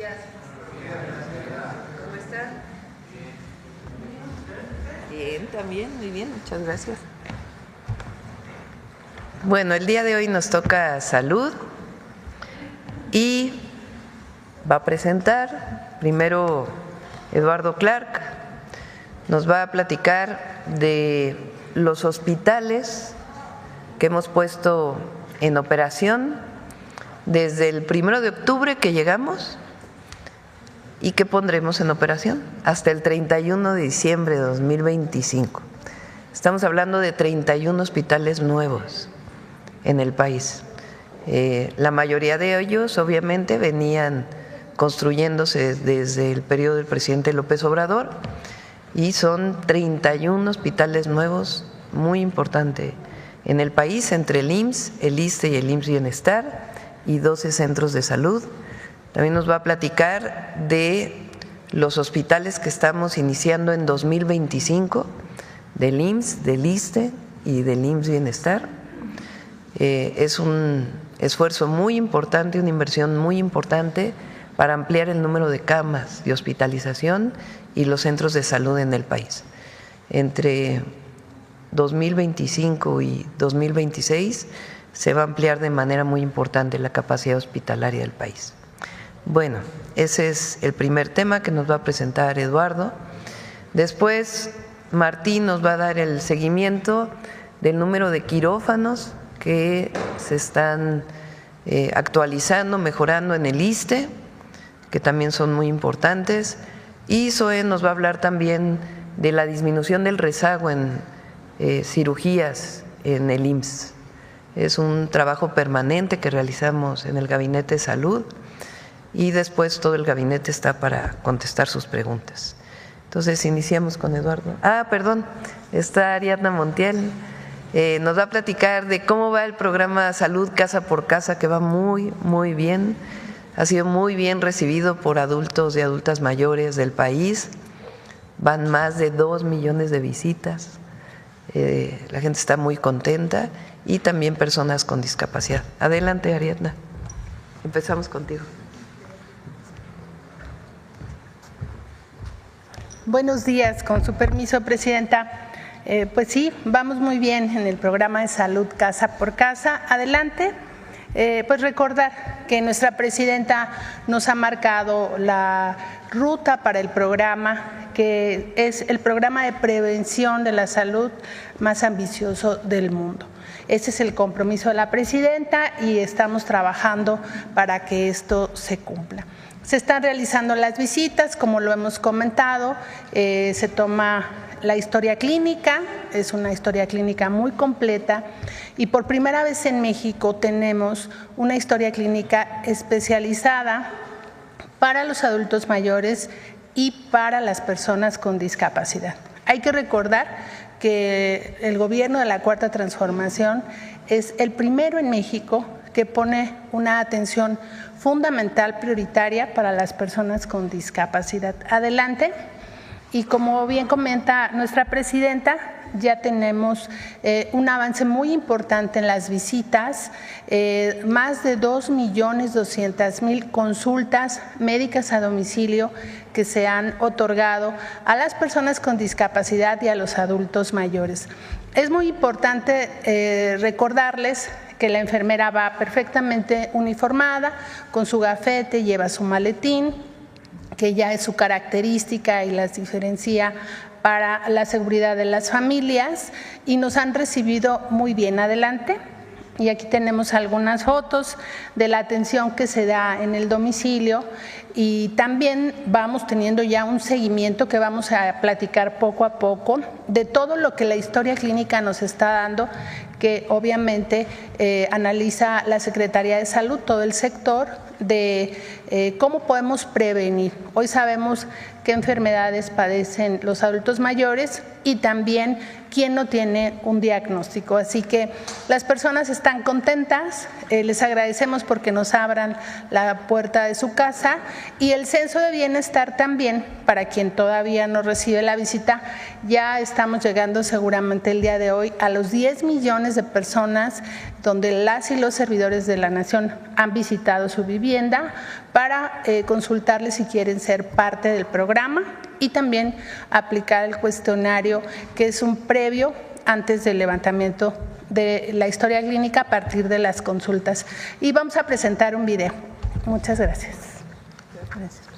días. ¿Cómo están? Bien, también, muy bien, muchas gracias. Bueno, el día de hoy nos toca salud y va a presentar primero Eduardo Clark, nos va a platicar de los hospitales que hemos puesto en operación desde el 1 de octubre que llegamos y que pondremos en operación hasta el 31 de diciembre de 2025. Estamos hablando de 31 hospitales nuevos en el país. La mayoría de ellos obviamente venían construyéndose desde el periodo del presidente López Obrador y son 31 hospitales nuevos, muy importante en el país, entre el IMSS, el ISSSTE y el IMSS Bienestar, y 12 centros de salud. También nos va a platicar de los hospitales que estamos iniciando en 2025, del IMSS, del ISSSTE y del IMSS Bienestar. Es un esfuerzo muy importante, una inversión muy importante para ampliar el número de camas de hospitalización y los centros de salud en el país. Entre 2025 y 2026 se va a ampliar de manera muy importante la capacidad hospitalaria del país. Bueno, ese es el primer tema que nos va a presentar Eduardo. Después Martín nos va a dar el seguimiento del número de quirófanos que se están actualizando, mejorando en el ISSSTE, que también son muy importantes, y Zoe nos va a hablar también de la disminución del rezago en cirugías en el IMSS. Es un trabajo permanente que realizamos en el Gabinete de Salud y después todo el gabinete está para contestar sus preguntas. Entonces iniciamos con Eduardo. Perdón, está Ariadna Montiel. Nos va a platicar de cómo va el programa Salud Casa por Casa, que va muy, muy bien. Ha sido muy bien recibido por adultos y adultas mayores del país. Van más de 2 millones de visitas. La gente está muy contenta y también personas con discapacidad. Adelante, Ariadna. Empezamos contigo. Buenos días, con su permiso, Presidenta. Pues sí, vamos muy bien en el programa de salud Casa por Casa. Adelante. Pues recordar que nuestra presidenta nos ha marcado la ruta para el programa, que es el programa de prevención de la salud más ambicioso del mundo. Ese es el compromiso de la presidenta y estamos trabajando para que esto se cumpla. Se están realizando las visitas, como lo hemos comentado, se toma la historia clínica, es una historia clínica muy completa y por primera vez en México tenemos una historia clínica especializada para los adultos mayores y para las personas con discapacidad. Hay que recordar que el gobierno de la Cuarta Transformación es el primero en México que pone una atención fundamental, prioritaria para las personas con discapacidad. Adelante. Y como bien comenta nuestra presidenta, ya tenemos un avance muy importante en las visitas, más de 2.200.000 consultas médicas a domicilio que se han otorgado a las personas con discapacidad y a los adultos mayores. Es muy importante recordarles que la enfermera va perfectamente uniformada, con su gafete, lleva su maletín, que ya es su característica y las diferencia para la seguridad de las familias, y nos han recibido muy bien. Adelante. Y aquí tenemos algunas fotos de la atención que se da en el domicilio y también vamos teniendo ya un seguimiento que vamos a platicar poco a poco de todo lo que la historia clínica nos está dando, que obviamente analiza la Secretaría de Salud, todo el sector, de cómo podemos prevenir. Hoy sabemos qué enfermedades padecen los adultos mayores y también quién no tiene un diagnóstico. Así que las personas están contentas, les agradecemos porque nos abran la puerta de su casa, y el censo de bienestar también, para quien todavía no recibe la visita, ya estamos llegando seguramente el día de hoy a los 10 millones de personas donde las y los servidores de la nación han visitado su vivienda para consultarles si quieren ser parte del programa y también aplicar el cuestionario, que es un previo antes del levantamiento de la historia clínica a partir de las consultas. Y vamos a presentar un video. Muchas gracias. Gracias.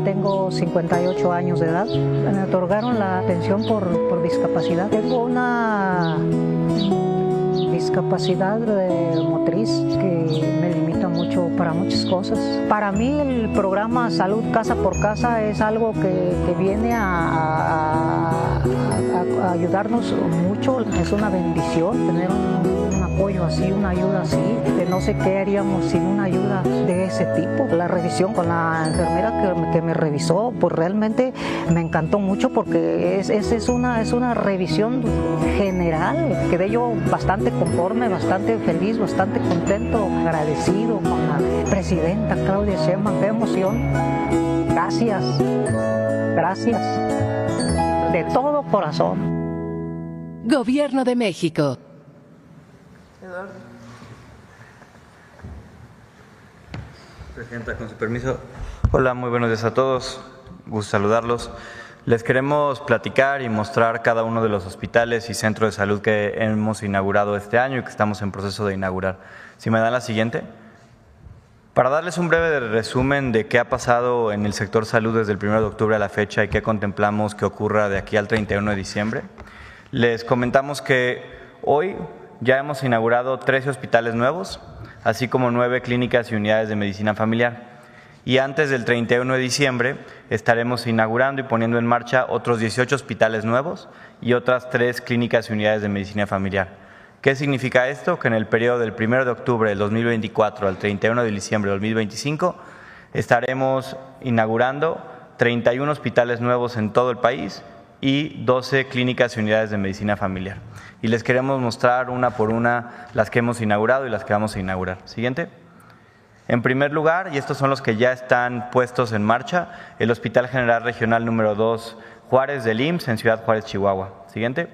Tengo 58 años de edad. Me otorgaron la pensión por discapacidad. Tengo una discapacidad motriz que me limita mucho para muchas cosas. Para mí el programa Salud Casa por Casa es algo que viene a ayudarnos mucho. Es una bendición tener un apoyo así, una ayuda así. No sé qué haríamos sin una ayuda de ese tipo. La revisión con la enfermera que me revisó, pues realmente me encantó mucho porque es una revisión general. Quedé yo bastante conforme, bastante feliz, bastante contento, agradecido con la presidenta Claudia Sheinbaum. ¡Qué emoción! Gracias, gracias, de todo corazón. Gobierno de México. Eduardo. Presidenta, con su permiso. Hola, muy buenos días a todos. Gusto saludarlos. Les queremos platicar y mostrar cada uno de los hospitales y centros de salud que hemos inaugurado este año y que estamos en proceso de inaugurar. Si me dan la siguiente. Para darles un breve resumen de qué ha pasado en el sector salud desde el 1 de octubre a la fecha y qué contemplamos que ocurra de aquí al 31 de diciembre, les comentamos que hoy ya hemos inaugurado 13 hospitales nuevos, así como 9 clínicas y unidades de medicina familiar. Y antes del 31 de diciembre estaremos inaugurando y poniendo en marcha otros 18 hospitales nuevos y otras 3 clínicas y unidades de medicina familiar. ¿Qué significa esto? Que en el periodo del 1 de octubre del 2024 al 31 de diciembre del 2025 estaremos inaugurando 31 hospitales nuevos en todo el país y 12 clínicas y unidades de medicina familiar. Y les queremos mostrar una por una las que hemos inaugurado y las que vamos a inaugurar. Siguiente. En primer lugar, y estos son los que ya están puestos en marcha, el Hospital General Regional número 2 Juárez del IMSS en Ciudad Juárez, Chihuahua. Siguiente.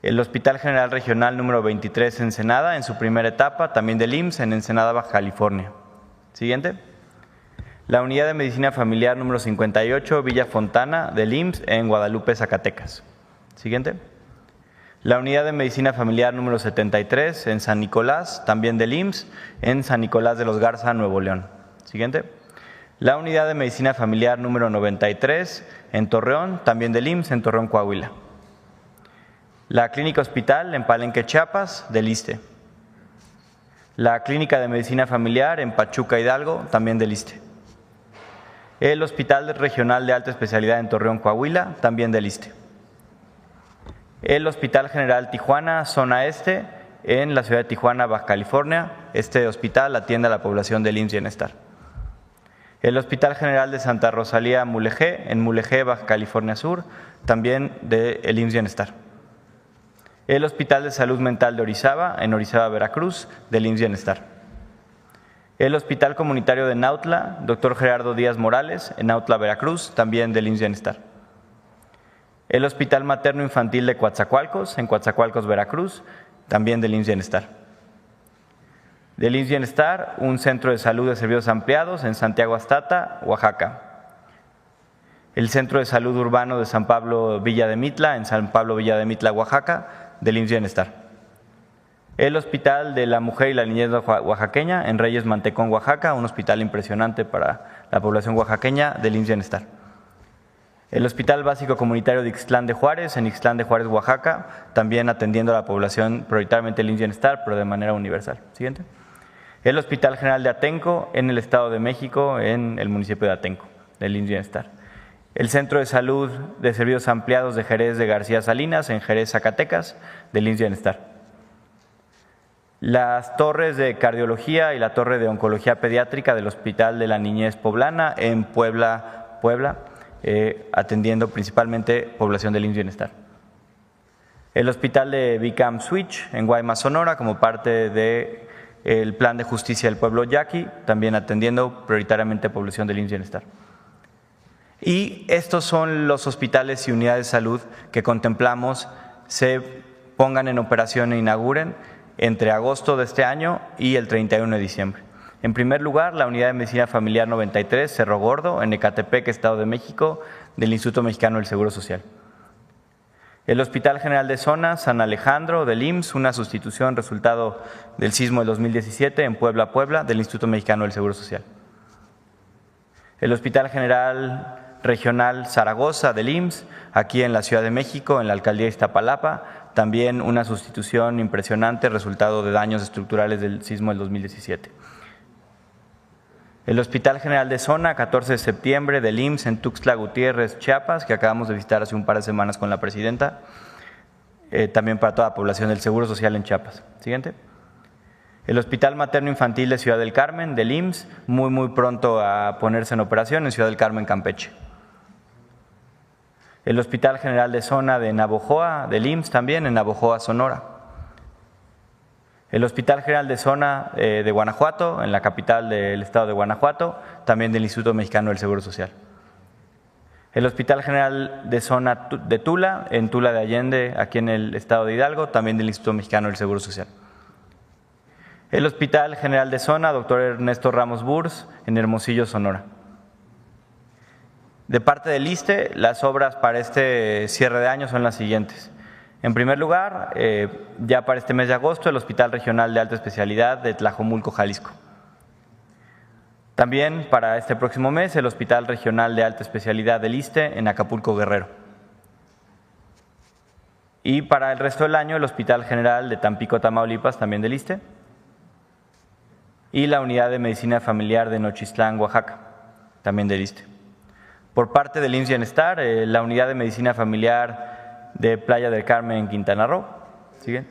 El Hospital General Regional número 23 Ensenada en su primera etapa, también del IMSS en Ensenada, Baja California. Siguiente. La Unidad de Medicina Familiar número 58 Villa Fontana del IMSS en Guadalupe, Zacatecas. Siguiente. La Unidad de Medicina Familiar número 73 en San Nicolás, también del IMSS, en San Nicolás de los Garza, Nuevo León. Siguiente. La Unidad de Medicina Familiar número 93 en Torreón, también del IMSS, en Torreón, Coahuila. La Clínica Hospital en Palenque, Chiapas, del ISSSTE. La Clínica de Medicina Familiar en Pachuca, Hidalgo, también del ISSSTE. El Hospital Regional de Alta Especialidad en Torreón, Coahuila, también del ISSSTE. El Hospital General Tijuana, zona este, en la ciudad de Tijuana, Baja California. Este hospital atiende a la población del IMSS Bienestar. El Hospital General de Santa Rosalía Mulegé, en Mulegé, Baja California Sur, también del IMSS Bienestar. El Hospital de Salud Mental de Orizaba, en Orizaba, Veracruz, del IMSS Bienestar. El Hospital Comunitario de Nautla, Dr. Gerardo Díaz Morales, en Nautla, Veracruz, también del IMSS Bienestar. El Hospital Materno Infantil de Coatzacoalcos, en Coatzacoalcos, Veracruz, también del IMSS Bienestar. Del IMSS Bienestar, un centro de salud de servicios ampliados en Santiago Astata, Oaxaca. El Centro de Salud Urbano de San Pablo Villa de Mitla, en San Pablo Villa de Mitla, Oaxaca, del IMSS Bienestar. El Hospital de la Mujer y la Niñez Oaxaqueña, en Reyes Mantecón, Oaxaca, un hospital impresionante para la población oaxaqueña, del IMSS Bienestar. El Hospital Básico Comunitario de Ixtlán de Juárez, en Ixtlán de Juárez, Oaxaca, también atendiendo a la población prioritariamente del IMSS Bienestar, pero de manera universal. Siguiente. El Hospital General de Atenco, en el Estado de México, en el municipio de Atenco, del IMSS Bienestar. El Centro de Salud de Servicios Ampliados de Jerez de García Salinas, en Jerez, Zacatecas, del IMSS Bienestar. Las torres de cardiología y la torre de oncología pediátrica del Hospital de la Niñez Poblana, en Puebla, atendiendo principalmente población del IMSS Bienestar. El Hospital de Bicam Switch, en Guaymas, Sonora, como parte del Plan de Justicia del Pueblo Yaqui, también atendiendo prioritariamente población del IMSS Bienestar. Y estos son los hospitales y unidades de salud que contemplamos se pongan en operación e inauguren entre agosto de este año y el 31 de diciembre. En primer lugar, la Unidad de Medicina Familiar 93, Cerro Gordo, en Ecatepec, Estado de México, del Instituto Mexicano del Seguro Social. El Hospital General de Zona San Alejandro del IMSS, una sustitución resultado del sismo del 2017 en Puebla, Puebla, del Instituto Mexicano del Seguro Social. El Hospital General Regional Zaragoza del IMSS, aquí en la Ciudad de México, en la Alcaldía de Iztapalapa, también una sustitución impresionante, resultado de daños estructurales del sismo del 2017. El Hospital General de Zona, 14 de septiembre, del IMSS en Tuxtla Gutiérrez, Chiapas, que acabamos de visitar hace un par de semanas con la presidenta, también para toda la población del Seguro Social en Chiapas. Siguiente. El Hospital Materno Infantil de Ciudad del Carmen, del IMSS, muy pronto a ponerse en operación en Ciudad del Carmen, Campeche. El Hospital General de Zona de Navojoa, del IMSS, también en Navojoa, Sonora. El Hospital General de Zona de Guanajuato, en la capital del estado de Guanajuato, también del Instituto Mexicano del Seguro Social. El Hospital General de Zona de Tula, en Tula de Allende, aquí en el estado de Hidalgo, también del Instituto Mexicano del Seguro Social. El Hospital General de Zona, Dr. Ernesto Ramos Burs, en Hermosillo, Sonora. De parte del ISSSTE, las obras para este cierre de año son las siguientes. En primer lugar, ya para este mes de agosto, el Hospital Regional de Alta Especialidad de Tlajomulco, Jalisco. También para este próximo mes, el Hospital Regional de Alta Especialidad del ISSSTE en Acapulco, Guerrero. Y para el resto del año, el Hospital General de Tampico, Tamaulipas, también del ISSSTE. Y la Unidad de Medicina Familiar de Nochistlán, Oaxaca, también del ISSSTE. Por parte del IMSS Bienestar, la Unidad de Medicina Familiar de Playa del Carmen, Quintana Roo. ¿Sigue?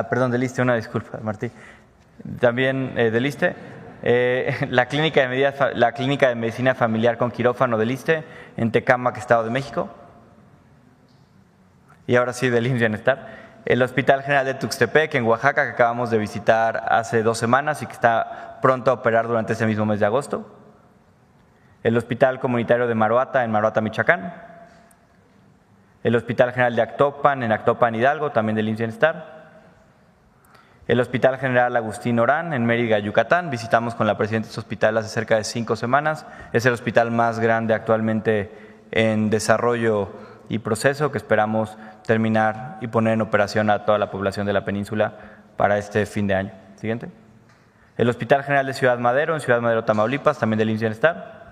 Perdón, del ISSSTE, una disculpa, Martí. También del ISSSTE. La Clínica de Medicina Familiar con quirófano del ISSSTE en Tecámac, Estado de México. Y ahora sí, del IMSS Bienestar. El Hospital General de Tuxtepec, en Oaxaca, que acabamos de visitar hace 2 semanas y que está pronto a operar durante este mismo mes de agosto. El Hospital Comunitario de Maruata, en Maruata, Michoacán. El Hospital General de Actopan, en Actopan, Hidalgo, también del IMSS Bienestar. El Hospital General Agustín Orán, en Mérida, Yucatán. Visitamos con la presidenta de este hospital hace cerca de 5 semanas. Es el hospital más grande actualmente en desarrollo y proceso, que esperamos terminar y poner en operación a toda la población de la península para este fin de año. Siguiente. El Hospital General de Ciudad Madero, en Ciudad Madero, Tamaulipas, también del IMSS Bienestar.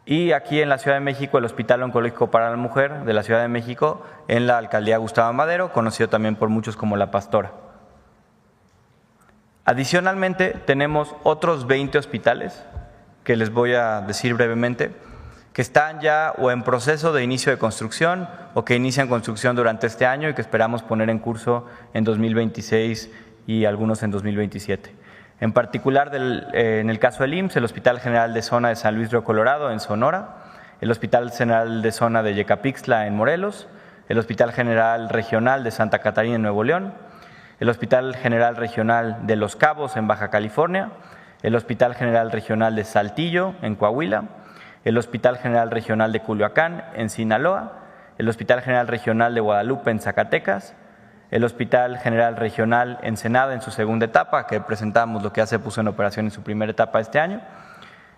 Y aquí en la Ciudad de México, el Hospital Oncológico para la Mujer de la Ciudad de México, en la Alcaldía Gustavo Madero, conocido también por muchos como La Pastora. Adicionalmente, tenemos otros 20 hospitales, que les voy a decir brevemente, que están ya o en proceso de inicio de construcción o que inician construcción durante este año y que esperamos poner en curso en 2026 y algunos en 2027. En particular, en el caso del IMSS, el Hospital General de Zona de San Luis Río Colorado, en Sonora, el Hospital General de Zona de Yecapixtla, en Morelos, el Hospital General Regional de Santa Catarina, en Nuevo León, el Hospital General Regional de Los Cabos, en Baja California, el Hospital General Regional de Saltillo, en Coahuila, el Hospital General Regional de Culiacán, en Sinaloa, el Hospital General Regional de Guadalupe, en Zacatecas, el Hospital General Regional Ensenada en su segunda etapa, que presentamos lo que ya se puso en operación en su primera etapa este año,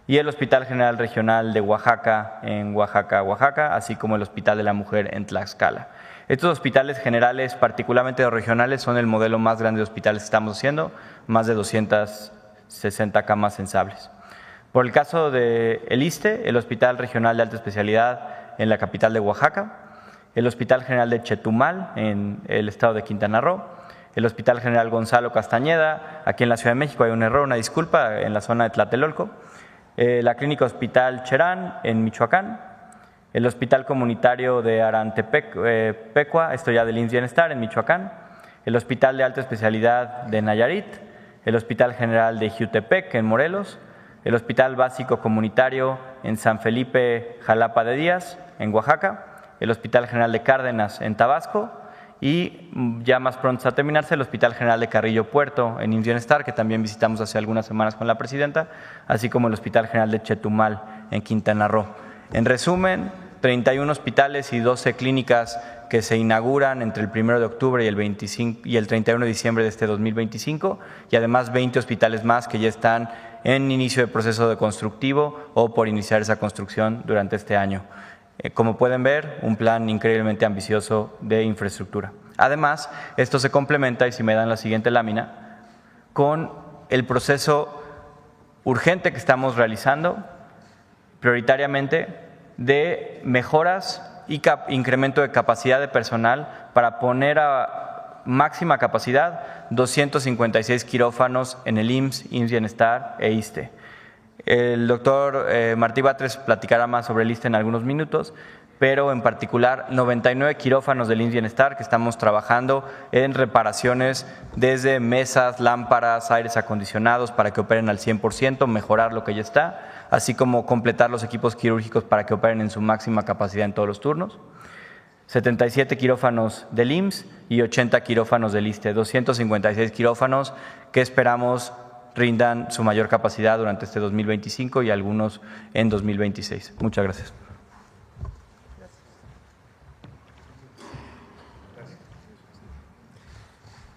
y el Hospital General Regional de Oaxaca en Oaxaca, Oaxaca, así como el Hospital de la Mujer en Tlaxcala. Estos hospitales generales, particularmente los regionales, son el modelo más grande de hospitales que estamos haciendo, más de 260 camas sensables. Por el caso del ISSSTE, el Hospital Regional de Alta Especialidad en la capital de Oaxaca, el Hospital General de Chetumal, en el estado de Quintana Roo, el Hospital General Gonzalo Castañeda, aquí en la Ciudad de México hay un error, una disculpa, en la zona de Tlatelolco, la Clínica Hospital Cherán, en Michoacán, el Hospital Comunitario de Arantepecua, esto ya del IMSS Bienestar, en Michoacán, el Hospital de Alta Especialidad de Nayarit, el Hospital General de Jiutepec, en Morelos, el Hospital Básico Comunitario en San Felipe, Jalapa de Díaz, en Oaxaca, el Hospital General de Cárdenas en Tabasco y ya más pronto a terminarse el Hospital General de Carrillo Puerto en IMSS Bienestar, que también visitamos hace algunas semanas con la presidenta, así como el Hospital General de Chetumal en Quintana Roo. En resumen, 31 hospitales y 12 clínicas que se inauguran entre el 1 de octubre y el 31 de diciembre de este 2025, y además 20 hospitales más que ya están en inicio de proceso de constructivo o por iniciar esa construcción durante este año. Como pueden ver, un plan increíblemente ambicioso de infraestructura. Además, esto se complementa, y si me dan la siguiente lámina, con el proceso urgente que estamos realizando, prioritariamente, de mejoras y incremento de capacidad de personal para poner a máxima capacidad 256 quirófanos en el IMSS, IMSS Bienestar e ISSSTE. El doctor Martí Batres platicará más sobre el ISSSTE en algunos minutos, pero en particular 99 quirófanos del IMSS Bienestar que estamos trabajando en reparaciones desde mesas, lámparas, aires acondicionados para que operen al 100%, mejorar lo que ya está, así como completar los equipos quirúrgicos para que operen en su máxima capacidad en todos los turnos. 77 quirófanos del IMSS y 80 quirófanos del ISSSTE, 256 quirófanos que esperamos rindan su mayor capacidad durante este 2025 y algunos en 2026. Muchas gracias.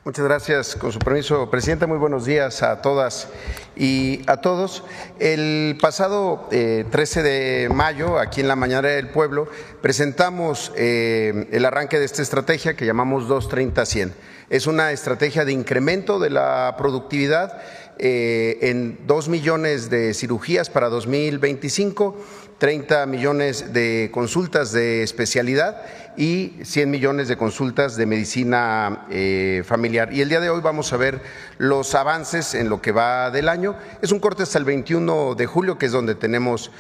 Muchas gracias. Con su permiso, Presidenta, muy buenos días a todas y a todos. El pasado 13 de mayo, aquí en la Mañanera del Pueblo, presentamos el arranque de esta estrategia que llamamos 230-100. Es una estrategia de incremento de la productividad en 2 millones de cirugías para 2025, 30 millones de consultas de especialidad y 100 millones de consultas de medicina familiar. Y el día de hoy vamos a ver los avances en lo que va del año. Es un corte hasta el 21 de julio, que es donde tenemos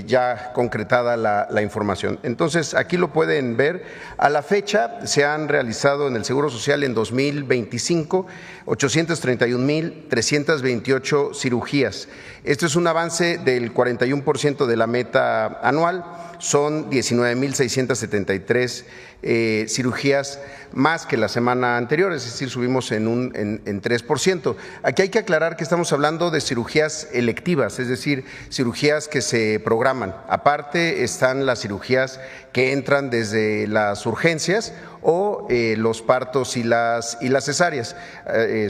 ya concretada la información. Entonces, aquí lo pueden ver. A la fecha se han realizado en el Seguro Social en 2025 831,328 cirugías. Esto es un avance del 41% de la meta anual. Son 19,673 cirugías más que la semana anterior, es decir, subimos en 3%. Aquí hay que aclarar que estamos hablando de cirugías electivas, es decir, cirugías que se programan. Aparte están las cirugías que entran desde las urgencias o los partos y las cesáreas.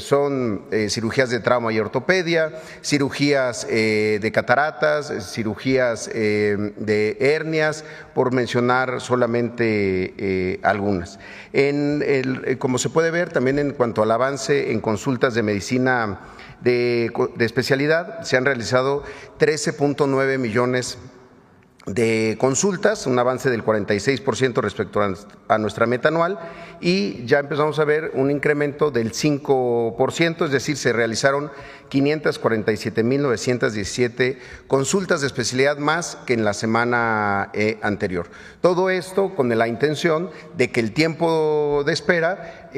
Son cirugías de trauma y ortopedia, cirugías de cataratas, cirugías de hernias, por mencionar solamente algunas. Como se puede ver también en cuanto al avance en consultas de medicina de especialidad, se han realizado 13.9 millones de consultas, un avance del 46% respecto a nuestra meta anual, y ya empezamos a ver un incremento del 5%, es decir, se realizaron 547,917 consultas de especialidad más que en la semana anterior. Todo esto con la intención de que el tiempo de espera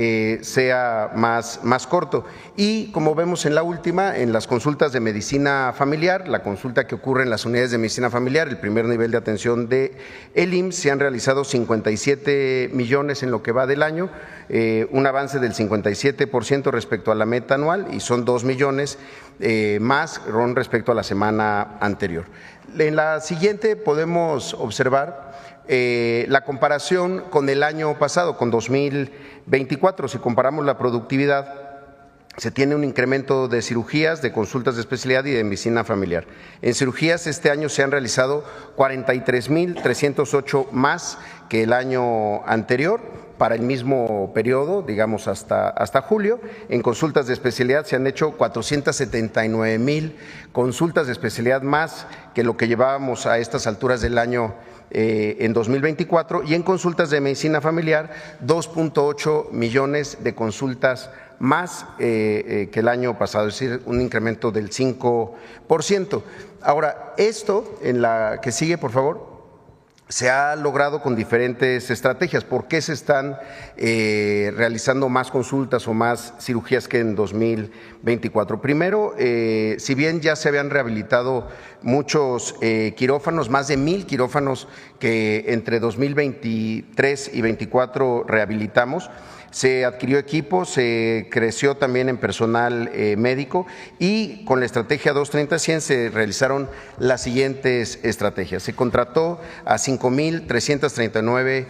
sea más corto. Y como vemos en la última, en las consultas de medicina familiar, la consulta que ocurre en las unidades de medicina familiar, el primer nivel de atención de el IMSS, se han realizado 57 millones en lo que va del año, un avance del 57% respecto a la meta anual, y son 2 millones más respecto a la semana anterior. En la siguiente podemos observar la comparación con el año pasado, con 2024. Si comparamos la productividad, se tiene un incremento de cirugías, de consultas de especialidad y de medicina familiar. En cirugías este año se han realizado 43,308 más que el año anterior para el mismo periodo, digamos hasta julio. En consultas de especialidad se han hecho 479,000 consultas de especialidad más que lo que llevábamos a estas alturas del año en 2024, y en consultas de medicina familiar 2.8 millones de consultas más que el año pasado, es decir, un incremento del 5%. Ahora, esto en la que sigue, por favor, se ha logrado con diferentes estrategias. ¿Por qué se están realizando más consultas o más cirugías que en 2024? Primero, si bien ya se habían rehabilitado muchos quirófanos, más de 1,000 quirófanos que entre 2023 y 2024 rehabilitamos. Se adquirió equipo, se creció también en personal médico y con la estrategia 230-100 se realizaron las siguientes estrategias. Se contrató a 5,339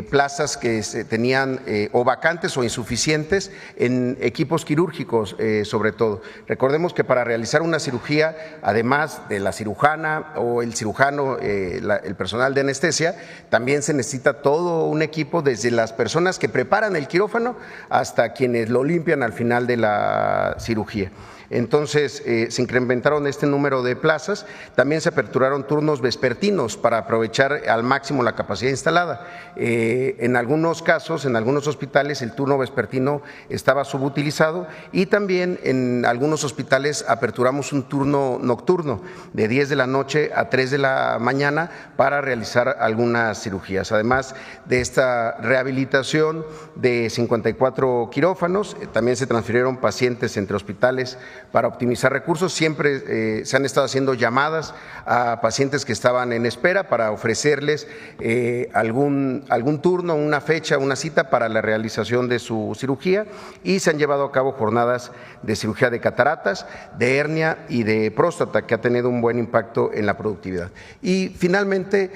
plazas que se tenían o vacantes o insuficientes en equipos quirúrgicos sobre todo. Recordemos que para realizar una cirugía, además de la cirujana o el cirujano, el personal de anestesia, también se necesita todo un equipo desde las personas que preparan el quirófano hasta quienes lo limpian al final de la cirugía. Entonces, se incrementaron este número de plazas, también se aperturaron turnos vespertinos para aprovechar al máximo la capacidad instalada. En algunos casos, en algunos hospitales, el turno vespertino estaba subutilizado y también en algunos hospitales aperturamos un turno nocturno de 10 de la noche a 3 de la mañana para realizar algunas cirugías. Además de esta rehabilitación de 54 quirófanos, también se transfirieron pacientes entre hospitales para optimizar recursos. Siempre se han estado haciendo llamadas a pacientes que estaban en espera para ofrecerles algún turno, una fecha, una cita para la realización de su cirugía y se han llevado a cabo jornadas de cirugía de cataratas, de hernia y de próstata que ha tenido un buen impacto en la productividad. Y finalmente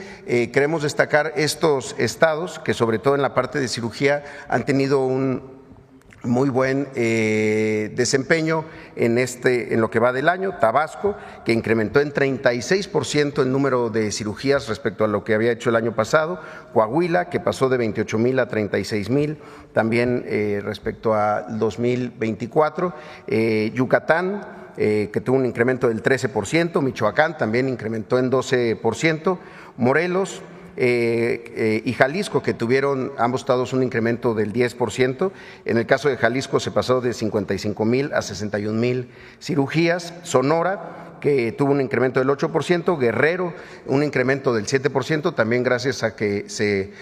queremos destacar estos estados que sobre todo en la parte de cirugía han tenido un muy buen desempeño en lo que va del año. Tabasco, que incrementó en 36% el número de cirugías respecto a lo que había hecho el año pasado. Coahuila, que pasó de 28,000 a 36,000 también respecto a 2024. Yucatán, que tuvo un incremento del 13%. Michoacán también incrementó en 12%. Morelos y Jalisco, que tuvieron ambos estados un incremento del 10%. En el caso de Jalisco se pasó de 55,000 a 61,000 cirugías. Sonora, que tuvo un incremento del 8%, Guerrero un incremento del 7%, también gracias a que se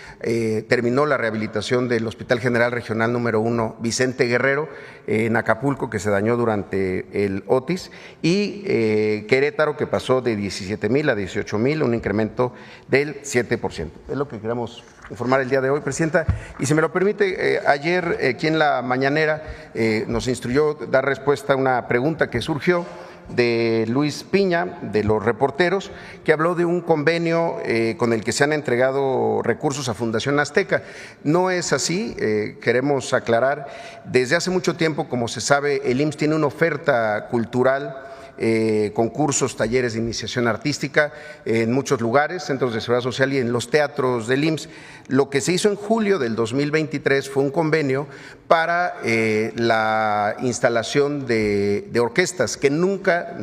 terminó la rehabilitación del Hospital General Regional número 1 Vicente Guerrero en Acapulco, que se dañó durante el Otis, y Querétaro, que pasó de 17,000 a 18,000, un incremento del 7%. Es lo que queremos informar el día de hoy, Presidenta. Y si me lo permite, ayer aquí en la mañanera nos instruyó dar respuesta a una pregunta que surgió de Luis Piña, de los reporteros, que habló de un convenio con el que se han entregado recursos a Fundación Azteca. No es así, queremos aclarar, desde hace mucho tiempo, como se sabe, el IMSS tiene una oferta cultural, concursos, talleres de iniciación artística en muchos lugares, centros de seguridad social y en los teatros del IMSS. Lo que se hizo en julio del 2023 fue un convenio para la instalación de orquestas, que nunca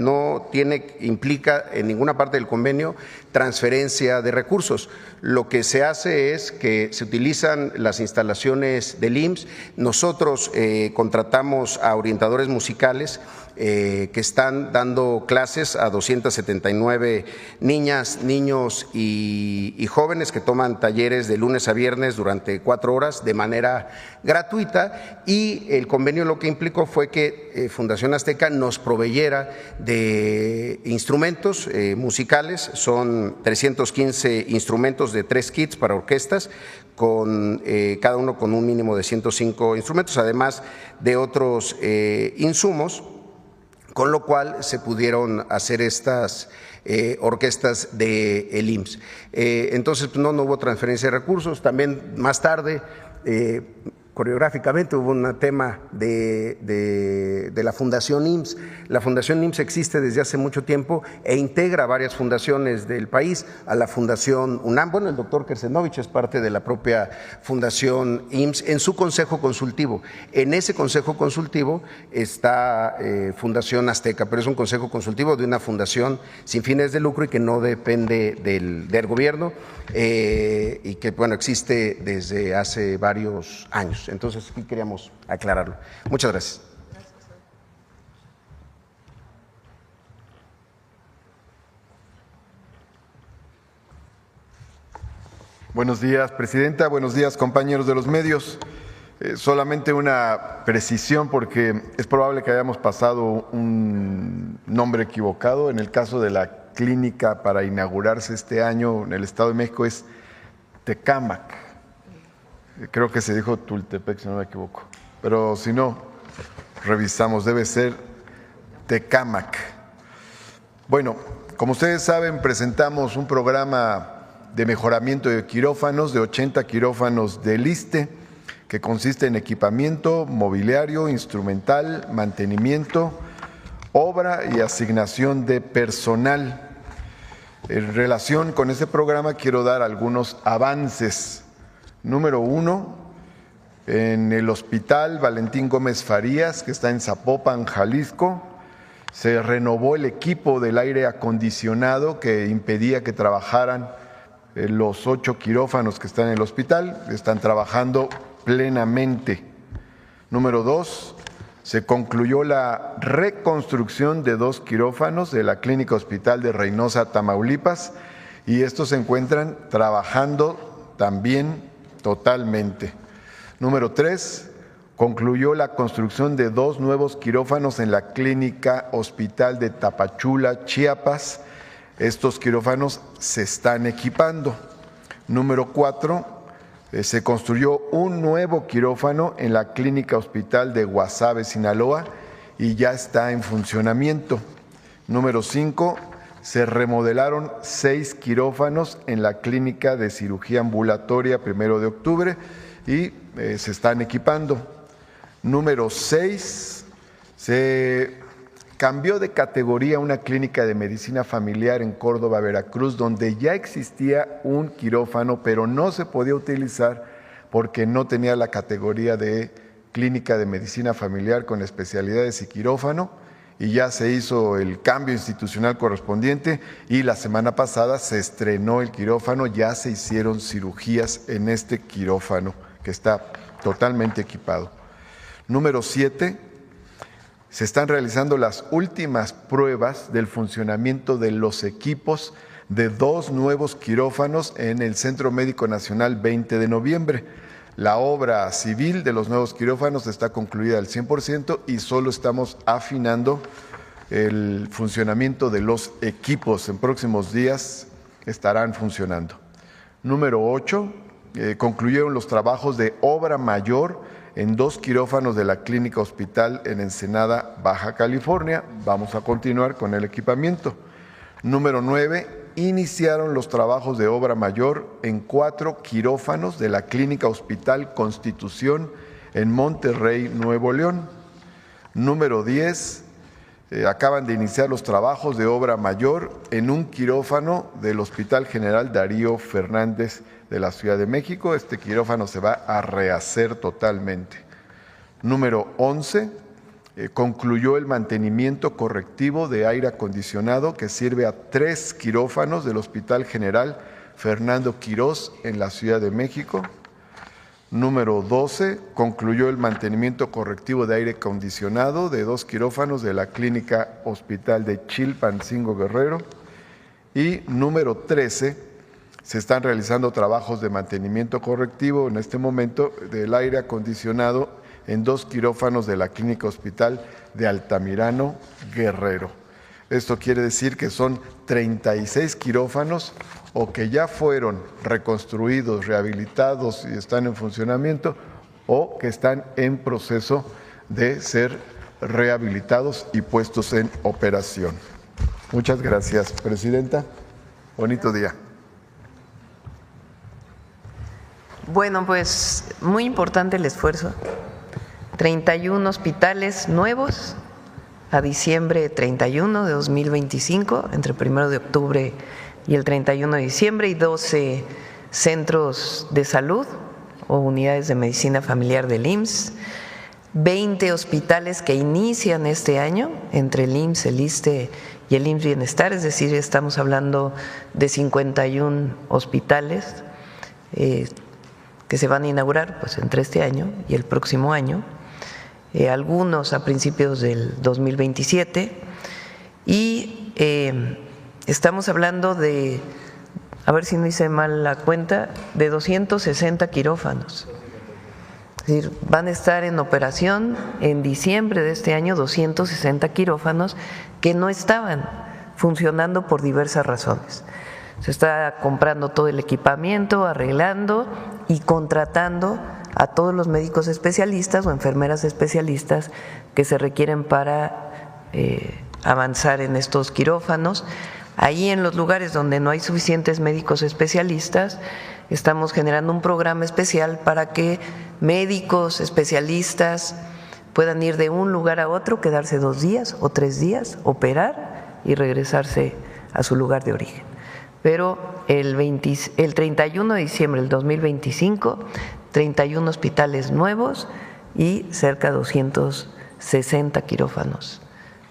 implica en ninguna parte del convenio transferencia de recursos. Lo que se hace es que se utilizan las instalaciones del IMSS, nosotros contratamos a orientadores musicales que están dando clases a 279 niñas, niños y jóvenes que toman talleres de lunes a viernes durante 4 horas de manera gratuita, y el convenio lo que implicó fue que Fundación Azteca nos proveyera de instrumentos musicales. Son 315 instrumentos de 3 kits para orquestas, con cada uno con un mínimo de 105 instrumentos, además de otros insumos, con lo cual se pudieron hacer estas orquestas del IMSS. Entonces, pues no hubo transferencia de recursos. También más tarde, coreográficamente, hubo un tema de la Fundación IMSS. La Fundación IMSS existe desde hace mucho tiempo e integra varias fundaciones del país, a la Fundación UNAM. Bueno, el doctor Kersenovich es parte de la propia Fundación IMSS en su consejo consultivo. En ese consejo consultivo está Fundación Azteca, pero es un consejo consultivo de una fundación sin fines de lucro y que no depende del gobierno y que, bueno, existe desde hace varios años. Entonces, aquí queríamos aclararlo. Muchas gracias. Buenos días, Presidenta. Buenos días, compañeros de los medios. Solamente una precisión, porque es probable que hayamos pasado un nombre equivocado. En el caso de la clínica para inaugurarse este año en el Estado de México es Tecámac. Creo que se dijo Tultepec, si no me equivoco, pero si no, revisamos, debe ser Tecámac. Bueno, como ustedes saben, presentamos un programa de mejoramiento de quirófanos, de 80 quirófanos del ISSSTE, que consiste en equipamiento, mobiliario, instrumental, mantenimiento, obra y asignación de personal. En relación con este programa quiero dar algunos avances. Número 1, en el Hospital Valentín Gómez Farías, que está en Zapopan, Jalisco, se renovó el equipo del aire acondicionado que impedía que trabajaran los 8 quirófanos que están en el hospital. Están trabajando plenamente. Número 2, se concluyó la reconstrucción de 2 quirófanos de la Clínica Hospital de Reynosa, Tamaulipas, y estos se encuentran trabajando también totalmente. Número 3, concluyó la construcción de 2 nuevos quirófanos en la Clínica Hospital de Tapachula, Chiapas. Estos quirófanos se están equipando. Número 4, se construyó un nuevo quirófano en la Clínica Hospital de Guasave, Sinaloa, y ya está en funcionamiento. Número 5, se remodelaron 6 quirófanos en la Clínica de Cirugía Ambulatoria 1 de octubre y se están equipando. Número 6, se cambió de categoría una clínica de medicina familiar en Córdoba, Veracruz, donde ya existía un quirófano, pero no se podía utilizar porque no tenía la categoría de clínica de medicina familiar con especialidades y quirófano, y ya se hizo el cambio institucional correspondiente y la semana pasada se estrenó el quirófano, ya se hicieron cirugías en este quirófano que está totalmente equipado. Número 7, se están realizando las últimas pruebas del funcionamiento de los equipos de 2 nuevos quirófanos en el Centro Médico Nacional 20 de noviembre. La obra civil de los nuevos quirófanos está concluida al 100% y solo estamos afinando el funcionamiento de los equipos. En próximos días estarán funcionando. Número 8, concluyeron los trabajos de obra mayor en 2 quirófanos de la Clínica Hospital en Ensenada, Baja California. Vamos a continuar con el equipamiento. Número 9, iniciaron los trabajos de obra mayor en 4 quirófanos de la Clínica Hospital Constitución en Monterrey, Nuevo León. Número 10, acaban de iniciar los trabajos de obra mayor en un quirófano del Hospital General Darío Fernández de la Ciudad de México. Este quirófano se va a rehacer totalmente. Número 11, concluyó el mantenimiento correctivo de aire acondicionado que sirve a 3 quirófanos del Hospital General Fernando Quirós en la Ciudad de México. Número 12, concluyó el mantenimiento correctivo de aire acondicionado de 2 quirófanos de la Clínica Hospital de Chilpancingo, Guerrero. Y número 13, se están realizando trabajos de mantenimiento correctivo en este momento del aire acondicionado en 2 quirófanos de la Clínica Hospital de Altamirano, Guerrero. Esto quiere decir que son 36 quirófanos o que ya fueron reconstruidos, rehabilitados y están en funcionamiento, o que están en proceso de ser rehabilitados y puestos en operación. Muchas gracias, Presidenta. Bonito día. Bueno, pues muy importante el esfuerzo. 31 hospitales nuevos a diciembre 31 de 2025, entre el 1 de octubre y el 31 de diciembre, y 12 centros de salud o unidades de medicina familiar del IMSS, 20 hospitales que inician este año entre el IMSS, el ISSSTE y el IMSS Bienestar, es decir, estamos hablando de 51 hospitales que se van a inaugurar pues entre este año y el próximo año, algunos a principios del 2027, y estamos hablando de, a ver si no hice mal la cuenta, de 260 quirófanos. Es decir, van a estar en operación en diciembre de este año 260 quirófanos que no estaban funcionando por diversas razones. Se está comprando todo el equipamiento, arreglando y contratando a todos los médicos especialistas o enfermeras especialistas que se requieren para avanzar en estos quirófanos. Ahí en los lugares donde no hay suficientes médicos especialistas, estamos generando un programa especial para que médicos especialistas puedan ir de un lugar a otro, quedarse 2 días o 3 días, operar y regresarse a su lugar de origen. Pero el 31 de diciembre del 2025, 31 hospitales nuevos y cerca de 260 quirófanos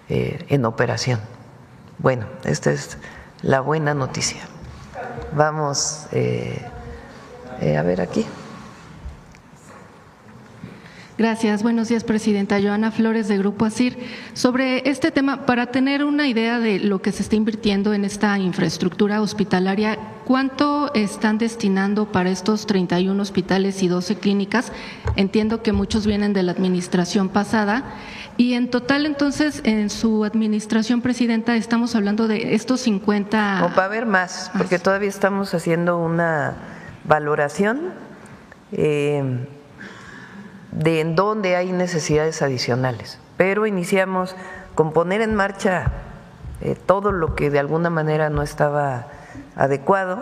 en operación. Bueno, esta es la buena noticia. Vamos a ver aquí. Gracias. Buenos días, Presidenta. Joana Flores, de Grupo ASIR. Sobre este tema, para tener una idea de lo que se está invirtiendo en esta infraestructura hospitalaria, ¿cuánto están destinando para estos 31 hospitales y 12 clínicas? Entiendo que muchos vienen de la administración pasada. Y en total, entonces, en su administración, Presidenta, estamos hablando de estos 50… O va a haber más, porque todavía estamos haciendo una valoración de en dónde hay necesidades adicionales, pero iniciamos con poner en marcha todo lo que de alguna manera no estaba adecuado,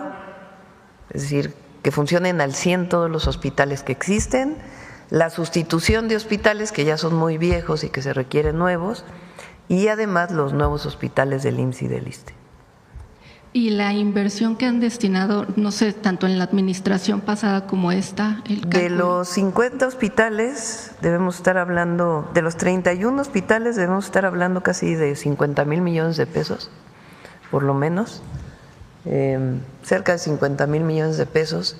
es decir, que funcionen al 100 todos los hospitales que existen, la sustitución de hospitales que ya son muy viejos y que se requieren nuevos, y además los nuevos hospitales del IMSS y del ISSSTE. Y la inversión que han destinado, no sé, tanto en la administración pasada como esta, de los 50 hospitales debemos estar hablando, de los 31 hospitales debemos estar hablando casi de 50,000 millones de pesos, por lo menos, cerca de 50,000 millones de pesos.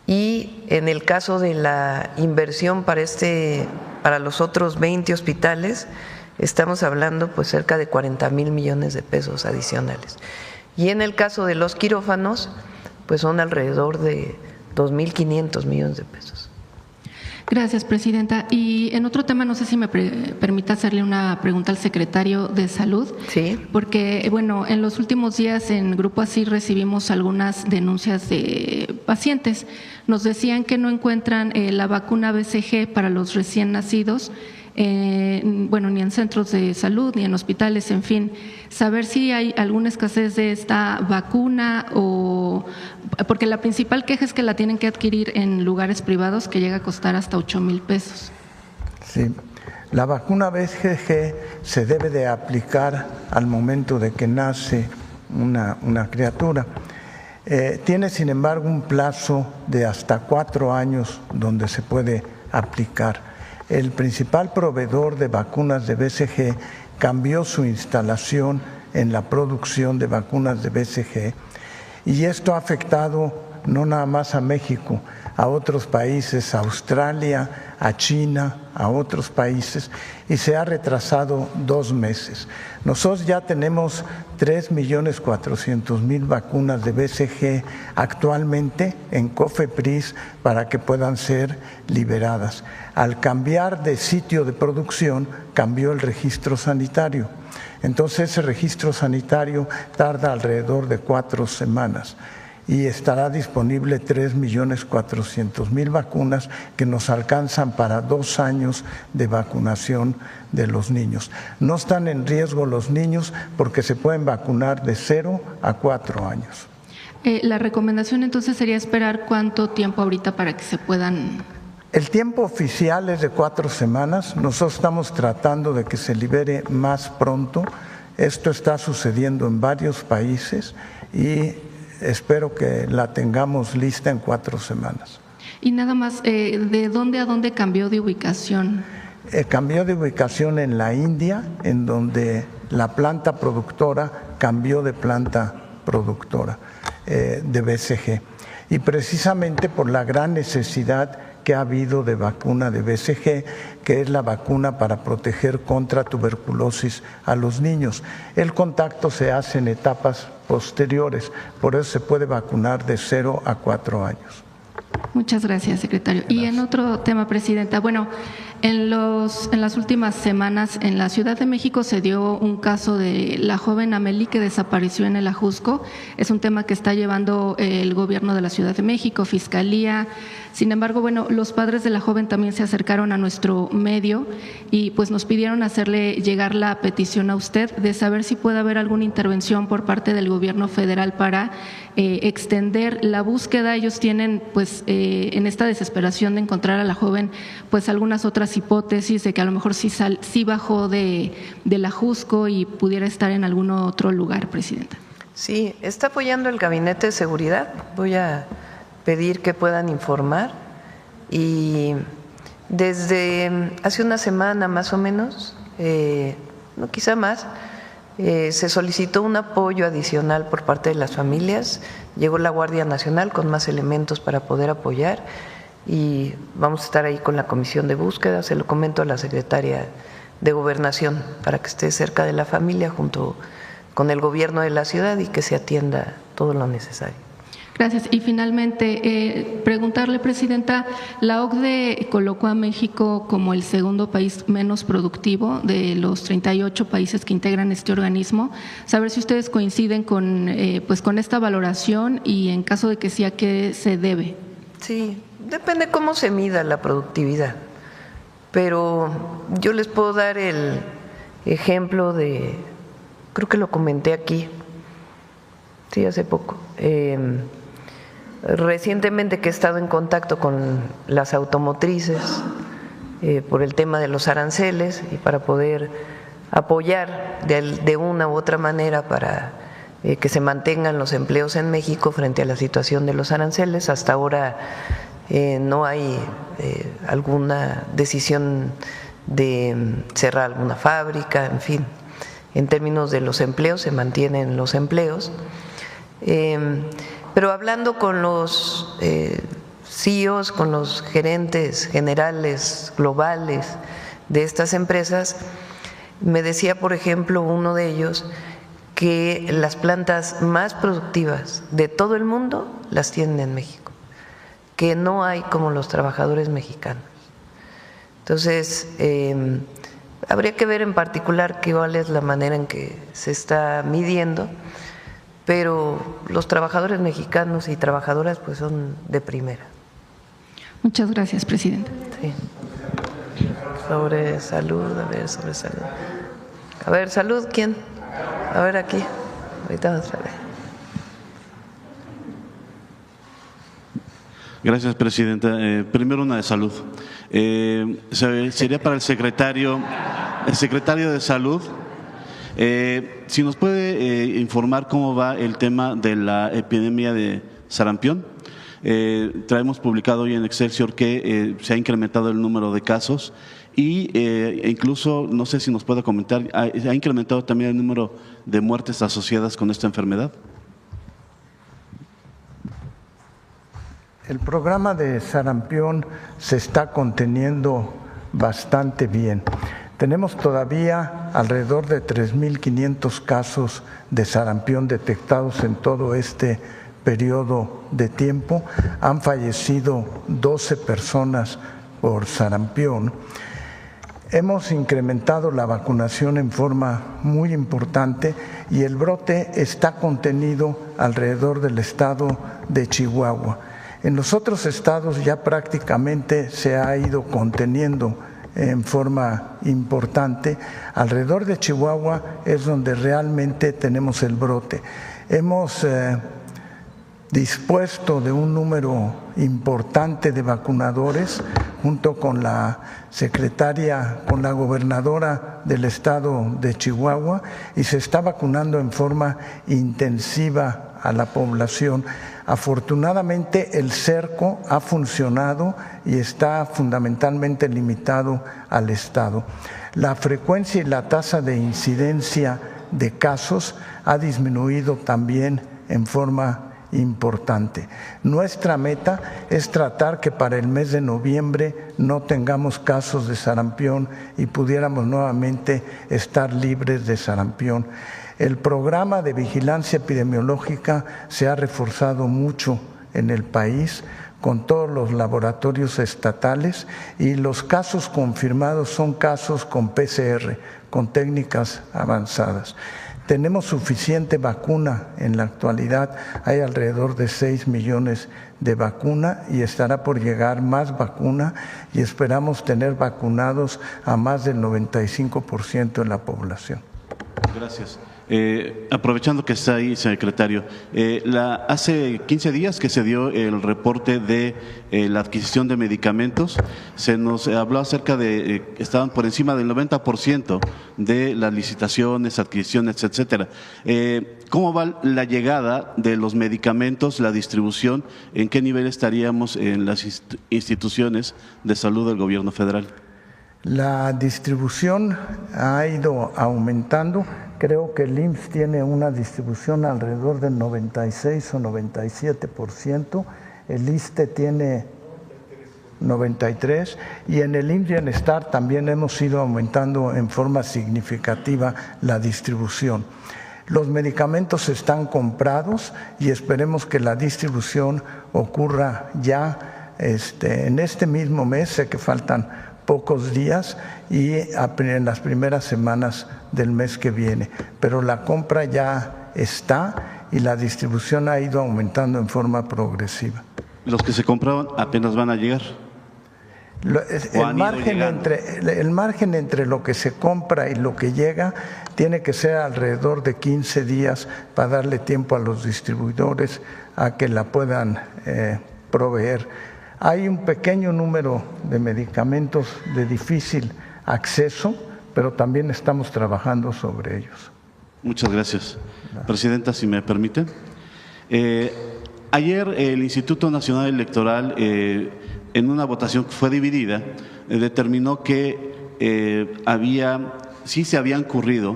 Y en el caso de la inversión para los otros 20 hospitales, estamos hablando pues cerca de 40,000 millones de pesos adicionales. Y en el caso de los quirófanos, pues son alrededor de 2,500 millones de pesos. Gracias, Presidenta. Y en otro tema, no sé si me permite hacerle una pregunta al secretario de Salud. Sí. Porque, bueno, en los últimos días en Grupo ASIR recibimos algunas denuncias de pacientes. Nos decían que no encuentran la vacuna BCG para los recién nacidos, bueno, ni en centros de salud, ni en hospitales, en fin. Saber si hay alguna escasez de esta vacuna o… Porque la principal queja es que la tienen que adquirir en lugares privados, que llega a costar hasta 8,000 pesos. Sí, la vacuna BCG se debe de aplicar al momento de que nace una criatura. Tiene, sin embargo, un plazo de hasta 4 años donde se puede aplicar. El principal proveedor de vacunas de BCG cambió su instalación en la producción de vacunas de BCG y esto ha afectado no nada más a México, a otros países, a Australia, a China, a otros países, y se ha retrasado 2 meses. Nosotros ya tenemos 3,400,000 vacunas de BCG actualmente en COFEPRIS para que puedan ser liberadas. Al cambiar de sitio de producción, cambió el registro sanitario. Entonces, ese registro sanitario tarda alrededor de 4 semanas. Y estará disponible 3,400,000 vacunas que nos alcanzan para 2 años de vacunación de los niños. No están en riesgo los niños porque se pueden vacunar de 0 a 4 años. La recomendación entonces sería esperar cuánto tiempo ahorita para que se puedan… El tiempo oficial es de 4 semanas. Nosotros estamos tratando de que se libere más pronto. Esto está sucediendo en varios países y espero que la tengamos lista en 4 semanas. Y nada más, ¿de dónde a dónde cambió de ubicación? Cambió de ubicación en la India, en donde la planta productora cambió de planta productora de BCG. Y precisamente por la gran necesidad que ha habido de vacuna de BCG, que es la vacuna para proteger contra tuberculosis a los niños. El contacto se hace en etapas posteriores, por eso se puede vacunar de 0 a 4 años. Muchas gracias, secretario. Y en otro tema, presidenta, bueno, en las últimas semanas en la Ciudad de México se dio un caso de la joven Amelie que desapareció en el Ajusco. Es un tema que está llevando el gobierno de la Ciudad de México, Fiscalía. Sin embargo, bueno, los padres de la joven también se acercaron a nuestro medio y pues nos pidieron hacerle llegar la petición a usted de saber si puede haber alguna intervención por parte del gobierno federal para extender la búsqueda. Ellos tienen pues en esta desesperación de encontrar a la joven pues algunas otras hipótesis de que a lo mejor sí bajó del Ajusco y pudiera estar en algún otro lugar, presidenta. Sí, está apoyando el Gabinete de Seguridad. Voy a pedir que puedan informar y desde hace una semana más o menos, no quizá más, se solicitó un apoyo adicional por parte de las familias. Llegó la Guardia Nacional con más elementos para poder apoyar y vamos a estar ahí con la comisión de búsqueda. Se lo comento a la secretaria de Gobernación para que esté cerca de la familia junto con el gobierno de la ciudad y que se atienda todo lo necesario. Gracias. Y finalmente, preguntarle, presidenta, la OCDE colocó a México como el segundo país menos productivo de los 38 países que integran este organismo. Saber si ustedes coinciden con esta valoración y en caso de que sí, ¿a qué se debe? Sí, depende cómo se mida la productividad, pero yo les puedo dar el ejemplo de, creo que lo comenté aquí, sí, hace poco. Recientemente que he estado en contacto con las automotrices por el tema de los aranceles y para poder apoyar de una u otra manera para que se mantengan los empleos en México frente a la situación de los aranceles. Hasta ahora no hay alguna decisión de cerrar alguna fábrica, en fin, en términos de los empleos se mantienen los empleos. Pero hablando con los CEOs, con los gerentes generales globales de estas empresas, me decía, por ejemplo, uno de ellos que las plantas más productivas de todo el mundo las tienen en México, que no hay como los trabajadores mexicanos. Entonces, habría que ver en particular cuál es la manera en que se está midiendo, pero los trabajadores mexicanos y trabajadoras pues son de primera. Muchas gracias, presidenta. Sí. Sobre salud, sobre salud. A ver, salud, ¿quién? A ver, aquí. Ahorita vamos a ver. Gracias, presidenta. Primero una de salud. Sería para el secretario de Salud. Si nos puede informar cómo va el tema de la epidemia de sarampión. Traemos publicado hoy en Excelsior que se ha incrementado el número de casos y incluso, no sé si nos puede comentar, ¿ha incrementado también el número de muertes asociadas con esta enfermedad? El programa de sarampión se está conteniendo bastante bien. Tenemos todavía alrededor de 3.500 casos de sarampión detectados en todo este periodo de tiempo. Han fallecido 12 personas por sarampión. Hemos incrementado la vacunación en forma muy importante y el brote está contenido alrededor del estado de Chihuahua. En los otros estados ya prácticamente se ha ido conteniendo en forma importante. Alrededor de Chihuahua es donde realmente tenemos el brote. Hemos dispuesto de un número importante de vacunadores junto con la secretaria, con la gobernadora del estado de Chihuahua, y se está vacunando en forma intensiva a la población. Afortunadamente el cerco ha funcionado y está fundamentalmente limitado al estado. La frecuencia y la tasa de incidencia de casos ha disminuido también en forma importante. Nuestra meta es tratar que para el mes de noviembre no tengamos casos de sarampión y pudiéramos nuevamente estar libres de sarampión. El programa de vigilancia epidemiológica se ha reforzado mucho en el país con todos los laboratorios estatales, y los casos confirmados son casos con PCR, con técnicas avanzadas. Tenemos suficiente vacuna en la actualidad, hay alrededor de 6 millones de vacuna y estará por llegar más vacuna, y esperamos tener vacunados a más del 95% de la población. Gracias. Aprovechando que está ahí, secretario, hace 15 días que se dio el reporte de la adquisición de medicamentos, se nos habló acerca de que estaban por encima del 90% de las licitaciones, adquisiciones, etcétera. ¿Cómo va la llegada de los medicamentos, la distribución? ¿En qué nivel estaríamos en las instituciones de salud del gobierno federal? La distribución ha ido aumentando. Creo que el IMSS tiene una distribución alrededor del 96 o 97%, el ISSSTE tiene 93%, y en el IMSS Bienestar también hemos ido aumentando en forma significativa la distribución. Los medicamentos están comprados y esperemos que la distribución ocurra ya en este mismo mes. Sé que faltan pocos días y en las primeras semanas del mes que viene, pero la compra ya está y la distribución ha ido aumentando en forma progresiva. ¿Los que se compraban apenas van a llegar? El margen entre lo que se compra y lo que llega tiene que ser alrededor de 15 días para darle tiempo a los distribuidores a que la puedan proveer. Hay un pequeño número de medicamentos de difícil acceso, pero también estamos trabajando sobre ellos. Muchas gracias. Presidenta, si me permite. Ayer el Instituto Nacional Electoral, en una votación que fue dividida, determinó que sí se había incurrido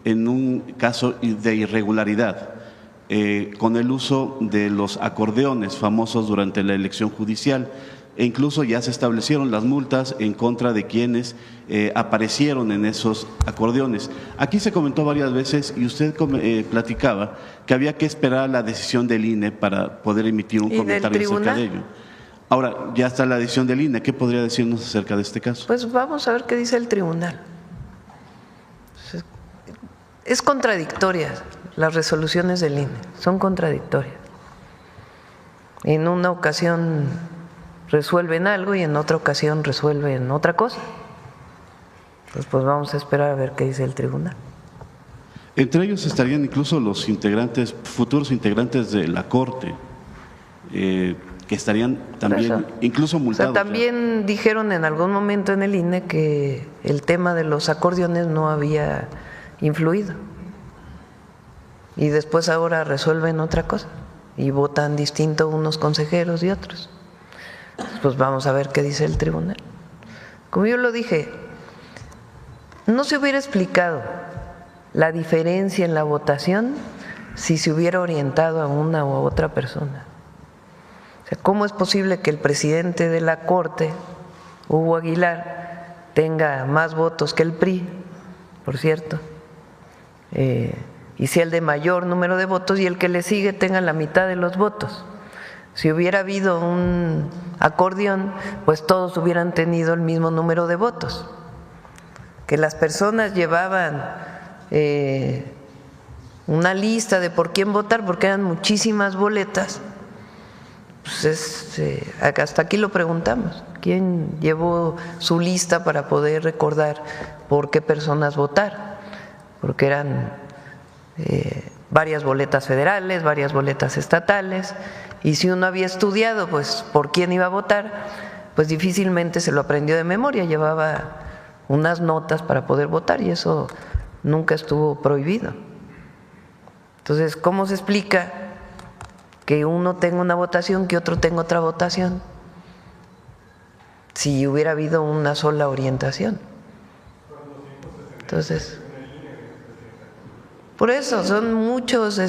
en un caso de irregularidad con el uso de los acordeones famosos durante la elección judicial, e incluso ya se establecieron las multas en contra de quienes aparecieron en esos acordeones. Aquí se comentó varias veces y usted platicaba que había que esperar la decisión del INE para poder emitir un comentario acerca de ello. Ahora, ya está la decisión del INE, ¿qué podría decirnos acerca de este caso? Pues vamos a ver qué dice el tribunal. Es contradictoria las resoluciones del INE, son contradictorias. En una ocasión resuelven algo y en otra ocasión resuelven otra cosa. Entonces, pues vamos a esperar a ver qué dice el tribunal. Entre ellos estarían incluso los futuros integrantes de la Corte, que estarían también incluso multados. O sea, también dijeron en algún momento en el INE que el tema de los acordeones no había influido. Y después ahora resuelven otra cosa y votan distinto unos consejeros y otros. Pues vamos a ver qué dice el tribunal. Como yo lo dije, no se hubiera explicado la diferencia en la votación si se hubiera orientado a una u otra persona. O sea, ¿cómo es posible que el presidente de la Corte, Hugo Aguilar, tenga más votos que el PRI, por cierto, y sea el de mayor número de votos, y el que le sigue tenga la mitad de los votos? Si hubiera habido un acordeón, pues todos hubieran tenido el mismo número de votos. Que las personas llevaban una lista de por quién votar, porque eran muchísimas boletas, pues hasta aquí lo preguntamos. ¿Quién llevó su lista para poder recordar por qué personas votar? Porque eran varias boletas federales, varias boletas estatales, y si uno había estudiado pues por quién iba a votar, pues difícilmente se lo aprendió de memoria, llevaba unas notas para poder votar y eso nunca estuvo prohibido. Entonces, ¿cómo se explica que uno tenga una votación, que otro tenga otra votación, si hubiera habido una sola orientación? Entonces, por eso son muchos,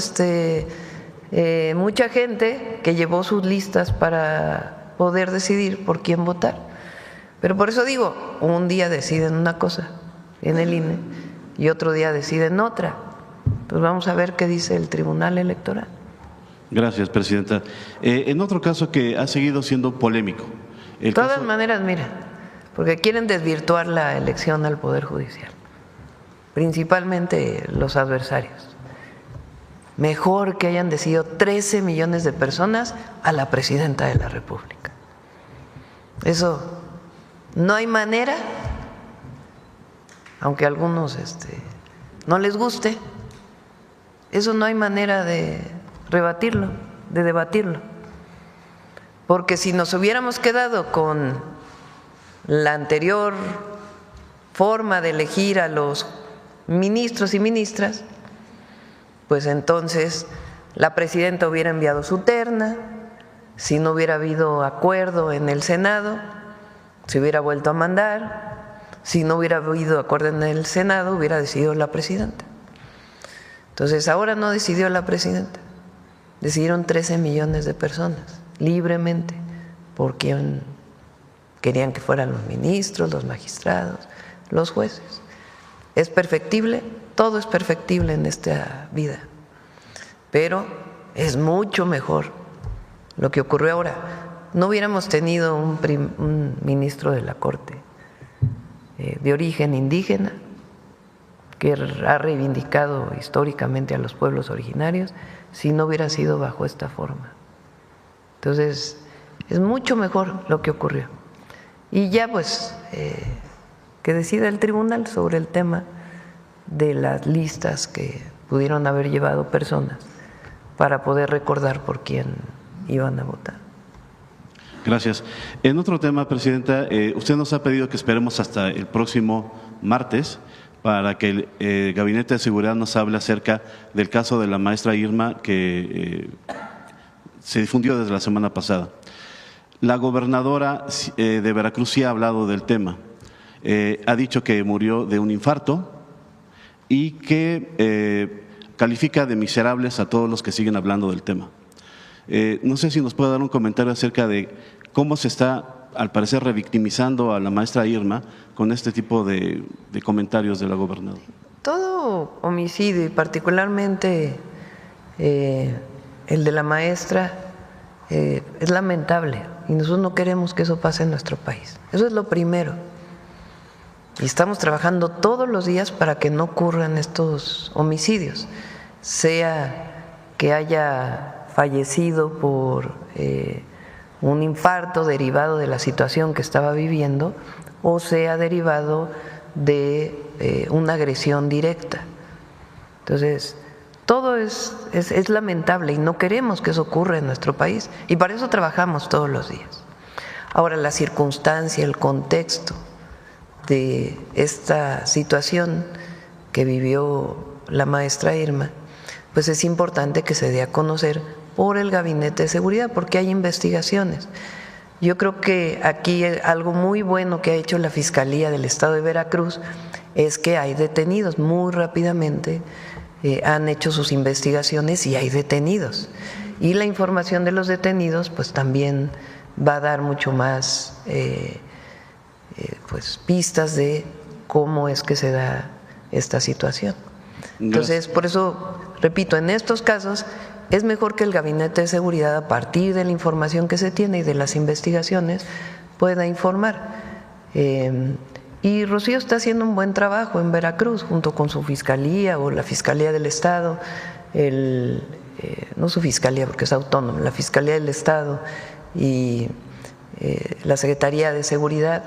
mucha gente que llevó sus listas para poder decidir por quién votar. Pero por eso digo, un día deciden una cosa en el INE y otro día deciden otra. Pues vamos a ver qué dice el Tribunal Electoral. Gracias, presidenta. En otro caso que ha seguido siendo polémico. De todas maneras, mira, porque quieren desvirtuar la elección al Poder Judicial, principalmente los adversarios. Mejor que hayan decidido 13 millones de personas a la presidenta de la República. Eso no hay manera, aunque a algunos no les guste, eso no hay manera de rebatirlo, de debatirlo. Porque si nos hubiéramos quedado con la anterior forma de elegir a los ministros y ministras, pues entonces la presidenta hubiera enviado su terna, si no hubiera habido acuerdo en el Senado, se hubiera vuelto a mandar, si no hubiera habido acuerdo en el Senado, hubiera decidido la presidenta. Entonces ahora no decidió la presidenta, decidieron 13 millones de personas, libremente, por quien querían que fueran los ministros, los magistrados, los jueces. ¿Es perfectible? Todo es perfectible en esta vida, pero es mucho mejor lo que ocurrió ahora. No hubiéramos tenido un ministro de la Corte de origen indígena que ha reivindicado históricamente a los pueblos originarios si no hubiera sido bajo esta forma. Entonces, es mucho mejor lo que ocurrió. Y ya pues que decida el tribunal sobre el tema de las listas que pudieron haber llevado personas para poder recordar por quién iban a votar. Gracias. En otro tema, presidenta, usted nos ha pedido que esperemos hasta el próximo martes para que el Gabinete de Seguridad nos hable acerca del caso de la maestra Irma que se difundió desde la semana pasada. La gobernadora de Veracruz sí ha hablado del tema. Ha dicho que murió de un infarto y que califica de miserables a todos los que siguen hablando del tema. No sé si nos puede dar un comentario acerca de cómo se está, al parecer, revictimizando a la maestra Irma con este tipo de comentarios de la gobernadora. Todo homicidio, y particularmente el de la maestra, es lamentable y nosotros no queremos que eso pase en nuestro país. Eso es lo primero. Y estamos trabajando todos los días para que no ocurran estos homicidios, sea que haya fallecido por un infarto derivado de la situación que estaba viviendo o sea derivado de una agresión directa. Entonces, todo es lamentable y no queremos que eso ocurra en nuestro país y para eso trabajamos todos los días. Ahora, la circunstancia, el contexto de esta situación que vivió la maestra Irma, pues es importante que se dé a conocer por el Gabinete de Seguridad, porque hay investigaciones. Yo creo que aquí algo muy bueno que ha hecho la Fiscalía del Estado de Veracruz es que hay detenidos muy rápidamente, han hecho sus investigaciones y hay detenidos. Y la información de los detenidos pues también va a dar mucho más pues pistas de cómo es que se da esta situación. Entonces, por eso, repito, en estos casos es mejor que el Gabinete de Seguridad, a partir de la información que se tiene y de las investigaciones, pueda informar. Y Rocío está haciendo un buen trabajo en Veracruz, junto con su Fiscalía o la Fiscalía del Estado, no su Fiscalía porque es autónoma, la Fiscalía del Estado y la Secretaría de Seguridad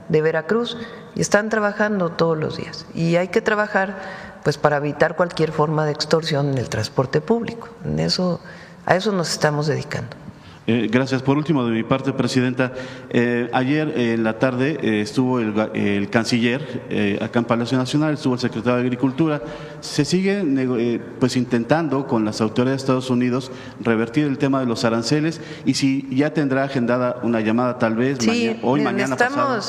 de Veracruz, y están trabajando todos los días. Y hay que trabajar pues para evitar cualquier forma de extorsión en el transporte público. A eso nos estamos dedicando. Gracias. Por último, de mi parte, presidenta, ayer en la tarde estuvo el canciller acá en Palacio Nacional, estuvo el secretario de Agricultura. Se sigue pues intentando con las autoridades de Estados Unidos revertir el tema de los aranceles, y si ya tendrá agendada una llamada tal vez mañana pasado.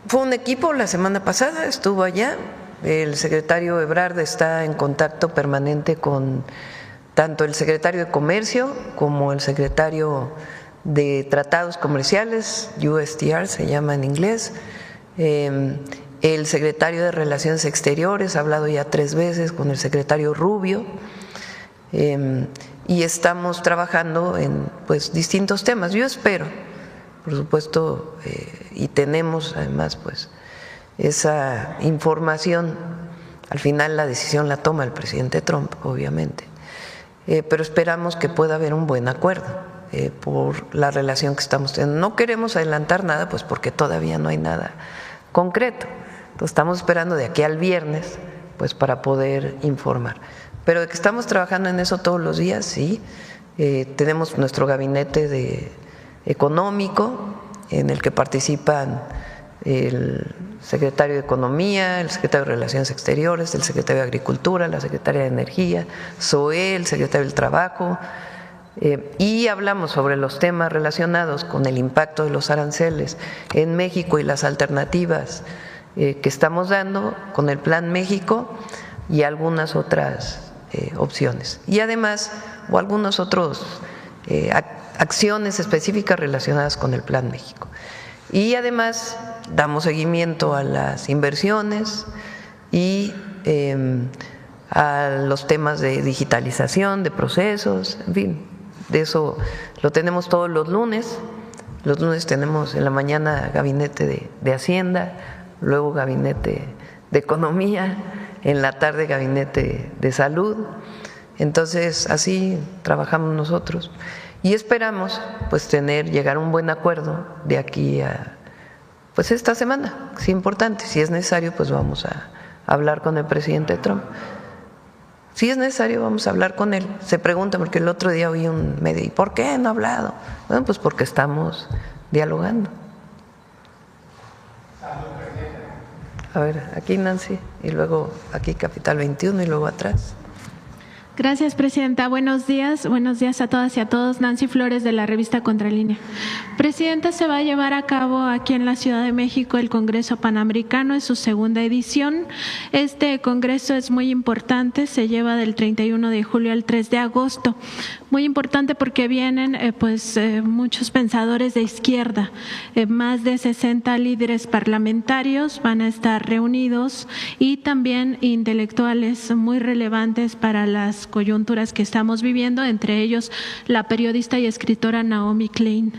Fue un equipo la semana pasada, estuvo allá. El secretario Ebrard está en contacto permanente con tanto el secretario de Comercio como el secretario de Tratados Comerciales, USTR se llama en inglés, El secretario de Relaciones Exteriores ha hablado ya 3 veces con el secretario Rubio, y estamos trabajando en pues distintos temas. Yo espero, por supuesto, y tenemos además pues esa información. Al final la decisión la toma el presidente Trump, obviamente, pero esperamos que pueda haber un buen acuerdo por la relación que estamos teniendo. No queremos adelantar nada, pues porque todavía no hay nada concreto. Entonces estamos esperando de aquí al viernes, pues para poder informar. Pero de que estamos trabajando en eso todos los días, sí. Tenemos nuestro gabinete económico en el que participan el secretario de Economía, el secretario de Relaciones Exteriores, el secretario de Agricultura, la secretaria de Energía, SOE, el secretario del Trabajo, y hablamos sobre los temas relacionados con el impacto de los aranceles en México y las alternativas que estamos dando con el Plan México y algunas otras opciones. Y además, o algunos otros acciones específicas relacionadas con el Plan México. Y además damos seguimiento a las inversiones y a los temas de digitalización, de procesos, en fin, de eso lo tenemos todos los lunes. Los lunes tenemos en la mañana gabinete de Hacienda, luego gabinete de Economía, en la tarde gabinete de Salud. Entonces así trabajamos nosotros. Y esperamos pues llegar a un buen acuerdo de aquí a pues esta semana, es importante. Si es necesario, pues vamos a hablar con el presidente Trump. Si es necesario, vamos a hablar con él. Se pregunta, porque el otro día oí un medio, ¿y por qué no ha hablado? Bueno, pues porque estamos dialogando. A ver, aquí Nancy, y luego aquí Capital 21 y luego atrás. Gracias, Presidenta. Buenos días a todas y a todos. Nancy Flores, de la revista Contralínea. Presidenta, se va a llevar a cabo aquí en la Ciudad de México el Congreso Panamericano, es su segunda edición. Este congreso es muy importante, se lleva del 31 de julio al 3 de agosto. Muy importante porque vienen muchos pensadores de izquierda, más de 60 líderes parlamentarios van a estar reunidos y también intelectuales muy relevantes para las coyunturas que estamos viviendo, entre ellos la periodista y escritora Naomi Klein.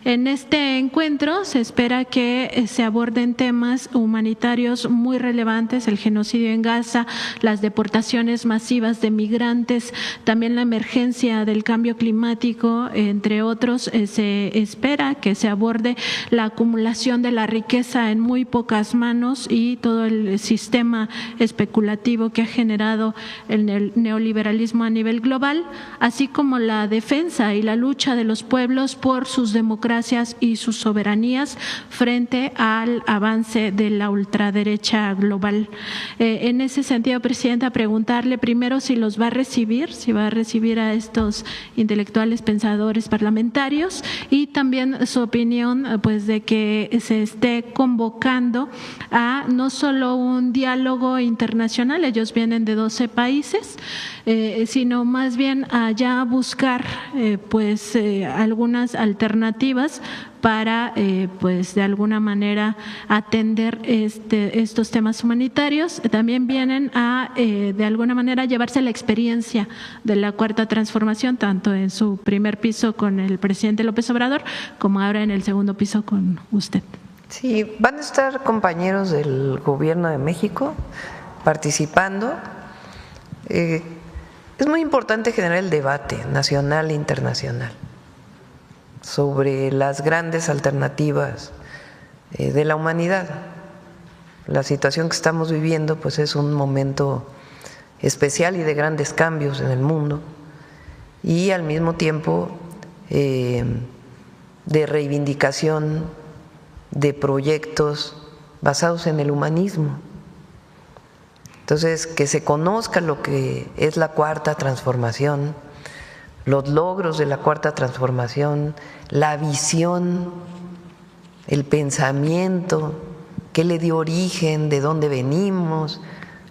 En este encuentro se espera que se aborden temas humanitarios muy relevantes, el genocidio en Gaza, las deportaciones masivas de migrantes, también la emergencia del cambio climático, entre otros. Se espera que se aborde la acumulación de la riqueza en muy pocas manos y todo el sistema especulativo que ha generado el neoliberalismo a nivel global, así como la defensa y la lucha de los pueblos por sus democracias y sus soberanías frente al avance de la ultraderecha global. En ese sentido, Presidenta, preguntarle primero si los va a recibir, si va a recibir a estos intelectuales pensadores parlamentarios, y también su opinión pues de que se esté convocando a no solo un diálogo internacional, ellos vienen de 12 países, sino más bien a ya buscar algunas alternativas para de alguna manera atender estos temas humanitarios. También vienen a de alguna manera llevarse la experiencia de la Cuarta Transformación, tanto en su primer piso con el presidente López Obrador como ahora en el segundo piso con usted. Sí, van a estar compañeros del Gobierno de México participando. Es muy importante generar el debate nacional e internacional sobre las grandes alternativas de la humanidad. La situación que estamos viviendo pues es un momento especial y de grandes cambios en el mundo, y al mismo tiempo de reivindicación de proyectos basados en el humanismo. Entonces, que se conozca lo que es la Cuarta Transformación, los logros de la Cuarta Transformación, la visión, el pensamiento, qué le dio origen, de dónde venimos,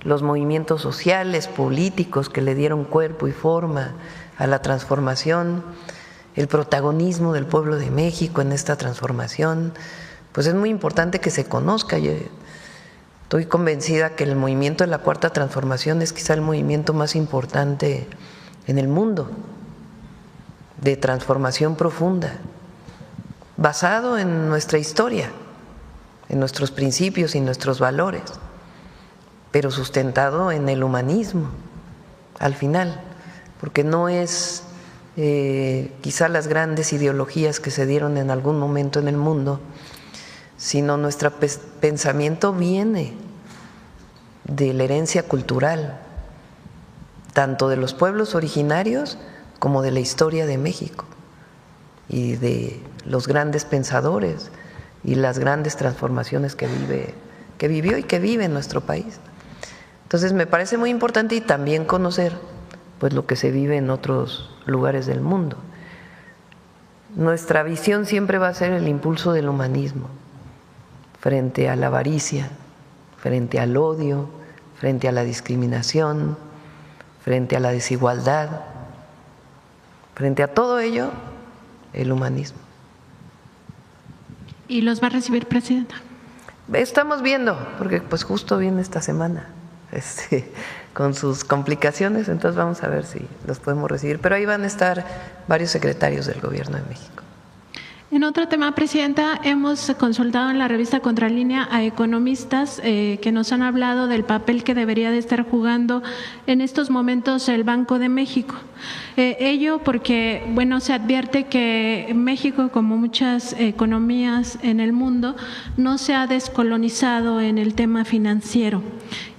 los movimientos sociales, políticos que le dieron cuerpo y forma a la transformación, el protagonismo del pueblo de México en esta transformación. Pues es muy importante que se conozca. Estoy convencida que el movimiento de la Cuarta Transformación es quizá el movimiento más importante en el mundo de transformación profunda, basado en nuestra historia, en nuestros principios y nuestros valores, pero sustentado en el humanismo al final, porque no es quizá las grandes ideologías que se dieron en algún momento en el mundo, sino nuestro pensamiento viene de la herencia cultural, tanto de los pueblos originarios como de la historia de México y de los grandes pensadores y las grandes transformaciones que vivió y que vive en nuestro país. Entonces me parece muy importante y también conocer pues lo que se vive en otros lugares del mundo. Nuestra visión siempre va a ser el impulso del humanismo frente a la avaricia, frente al odio, frente a la discriminación, frente a la desigualdad, frente a todo ello, el humanismo. ¿Y los va a recibir, Presidenta? Estamos viendo, porque pues justo viene esta semana, con sus complicaciones, entonces vamos a ver si los podemos recibir, pero ahí van a estar varios secretarios del Gobierno de México. En otro tema, Presidenta, hemos consultado en la revista Contralínea a economistas que nos han hablado del papel que debería de estar jugando en estos momentos el Banco de México. Ello porque, bueno, se advierte que México, como muchas economías en el mundo, no se ha descolonizado en el tema financiero.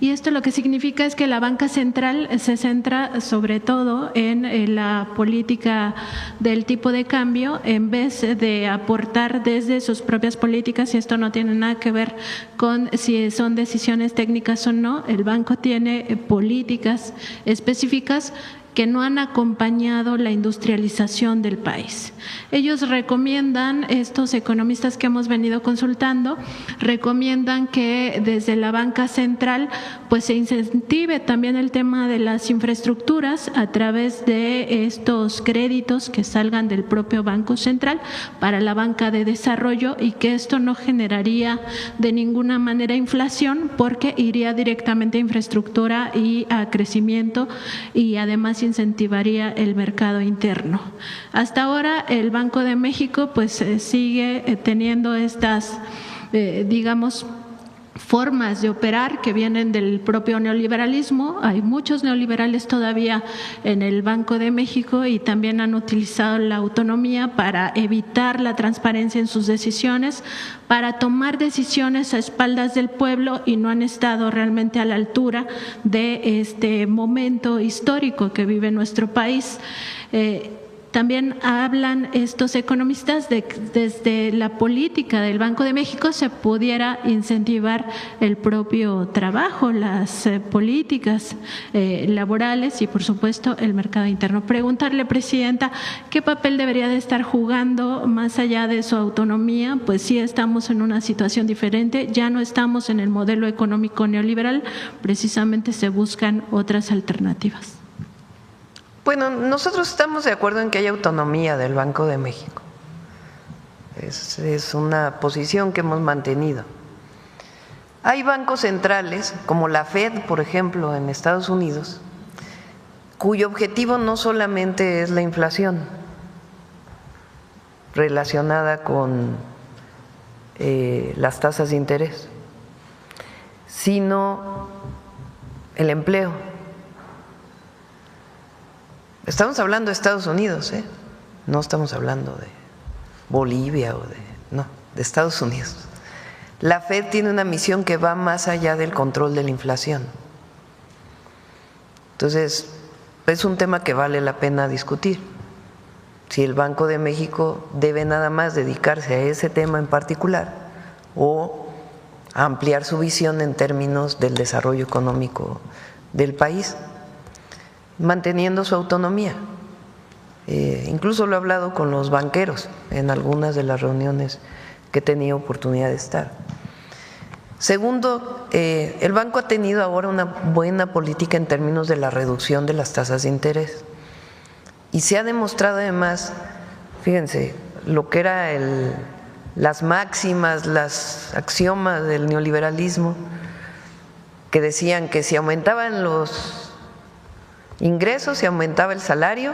Y esto lo que significa es que la banca central se centra sobre todo en la política del tipo de cambio en vez de aportar desde sus propias políticas, y esto no tiene nada que ver con si son decisiones técnicas o no. El banco tiene políticas específicas que no han acompañado la industrialización del país. Ellos recomiendan, estos economistas que hemos venido consultando, recomiendan que desde la banca central pues se incentive también el tema de las infraestructuras a través de estos créditos que salgan del propio Banco Central para la banca de desarrollo, y que esto no generaría de ninguna manera inflación porque iría directamente a infraestructura y a crecimiento, y además incentivaría el mercado interno. Hasta ahora el Banco de México pues sigue teniendo estas digamos formas de operar que vienen del propio neoliberalismo. Hay muchos neoliberales todavía en el Banco de México y también han utilizado la autonomía para evitar la transparencia en sus decisiones, para tomar decisiones a espaldas del pueblo, y no han estado realmente a la altura de este momento histórico que vive nuestro país. También hablan estos economistas de que desde la política del Banco de México se pudiera incentivar el propio trabajo, las políticas laborales y, por supuesto, el mercado interno. Preguntarle, Presidenta, ¿qué papel debería de estar jugando más allá de su autonomía? Pues sí estamos en una situación diferente, ya no estamos en el modelo económico neoliberal, precisamente se buscan otras alternativas. Bueno, nosotros estamos de acuerdo en que haya autonomía del Banco de México. Es una posición que hemos mantenido. Hay bancos centrales, como la Fed, por ejemplo, en Estados Unidos, cuyo objetivo no solamente es la inflación relacionada con las tasas de interés, sino el empleo. Estamos hablando de Estados Unidos, no estamos hablando de Bolivia de Estados Unidos. La Fed tiene una misión que va más allá del control de la inflación. Entonces, es un tema que vale la pena discutir. Si el Banco de México debe nada más dedicarse a ese tema en particular o ampliar su visión en términos del desarrollo económico del país, manteniendo su autonomía. Incluso lo he hablado con los banqueros en algunas de las reuniones que he tenido oportunidad de estar. Segundo, el banco ha tenido ahora una buena política en términos de la reducción de las tasas de interés, y se ha demostrado además, fíjense, lo que era las máximas, las axiomas del neoliberalismo, que decían que si aumentaban los ingresos, si aumentaba el salario,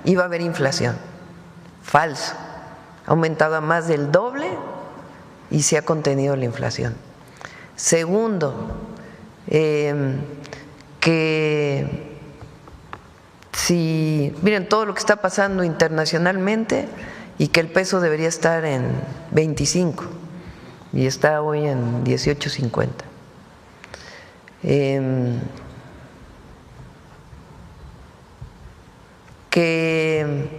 iba a haber inflación. Falso. Ha aumentado a más del doble y se ha contenido la inflación. Segundo, que si miren todo lo que está pasando internacionalmente y que el peso debería estar en 25 y está hoy en 18.50. Que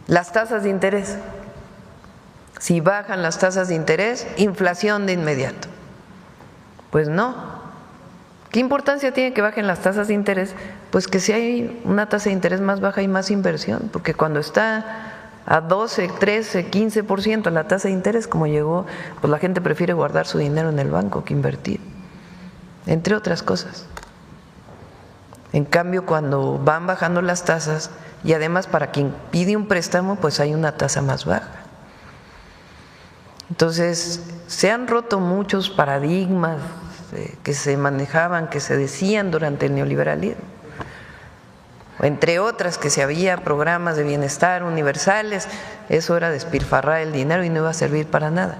las tasas de interés, si bajan las tasas de interés, inflación de inmediato. Pues no. ¿Qué importancia tiene que bajen las tasas de interés? Pues que si hay una tasa de interés más baja hay más inversión, porque cuando está a 12, 13, 15% la tasa de interés como llegó, pues la gente prefiere guardar su dinero en el banco que invertir, entre otras cosas. En cambio, cuando van bajando las tasas, y además para quien pide un préstamo, pues hay una tasa más baja. Entonces, se han roto muchos paradigmas que se manejaban, que se decían durante el neoliberalismo. Entre otras, que si había programas de bienestar universales, eso era despilfarrar el dinero y no iba a servir para nada.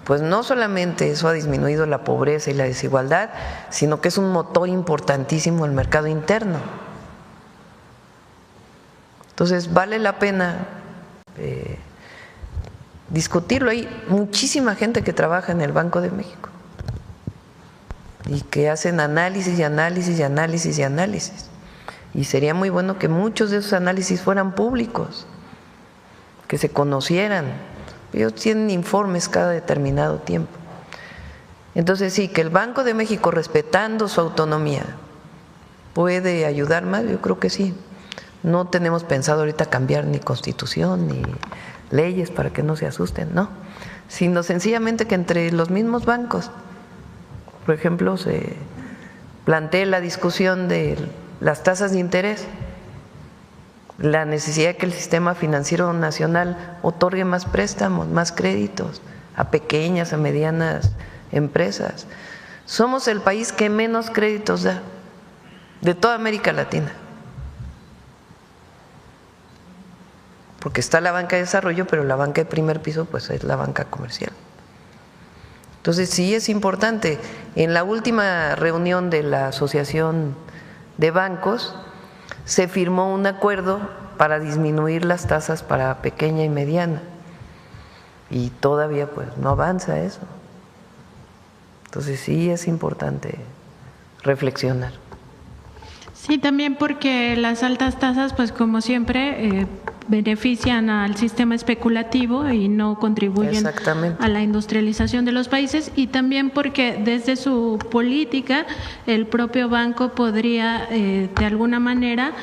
Pues no solamente eso ha disminuido la pobreza y la desigualdad, sino que es un motor importantísimo del mercado interno. Entonces, vale la pena discutirlo. Hay muchísima gente que trabaja en el Banco de México y que hacen análisis y análisis y análisis y análisis. Y sería muy bueno que muchos de esos análisis fueran públicos, que se conocieran. Ellos tienen informes cada determinado tiempo. Entonces sí, que el Banco de México, respetando su autonomía, puede ayudar más, yo creo que sí. No tenemos pensado ahorita cambiar ni constitución ni leyes para que no se asusten, no, sino sencillamente que entre los mismos bancos, por ejemplo, se plantee la discusión de las tasas de interés, la necesidad de que el sistema financiero nacional otorgue más préstamos, más créditos a pequeñas, a medianas empresas. Somos el país que menos créditos da de toda América Latina, porque está la banca de desarrollo, pero la banca de primer piso pues es la banca comercial. Entonces sí es importante. En la última reunión de la Asociación de Bancos se firmó un acuerdo para disminuir las tasas para pequeña y mediana y todavía pues no avanza eso. Entonces sí es importante reflexionar. Sí, también porque las altas tasas, pues como siempre, benefician al sistema especulativo y no contribuyen a la industrialización de los países, y también porque desde su política el propio banco podría de alguna manera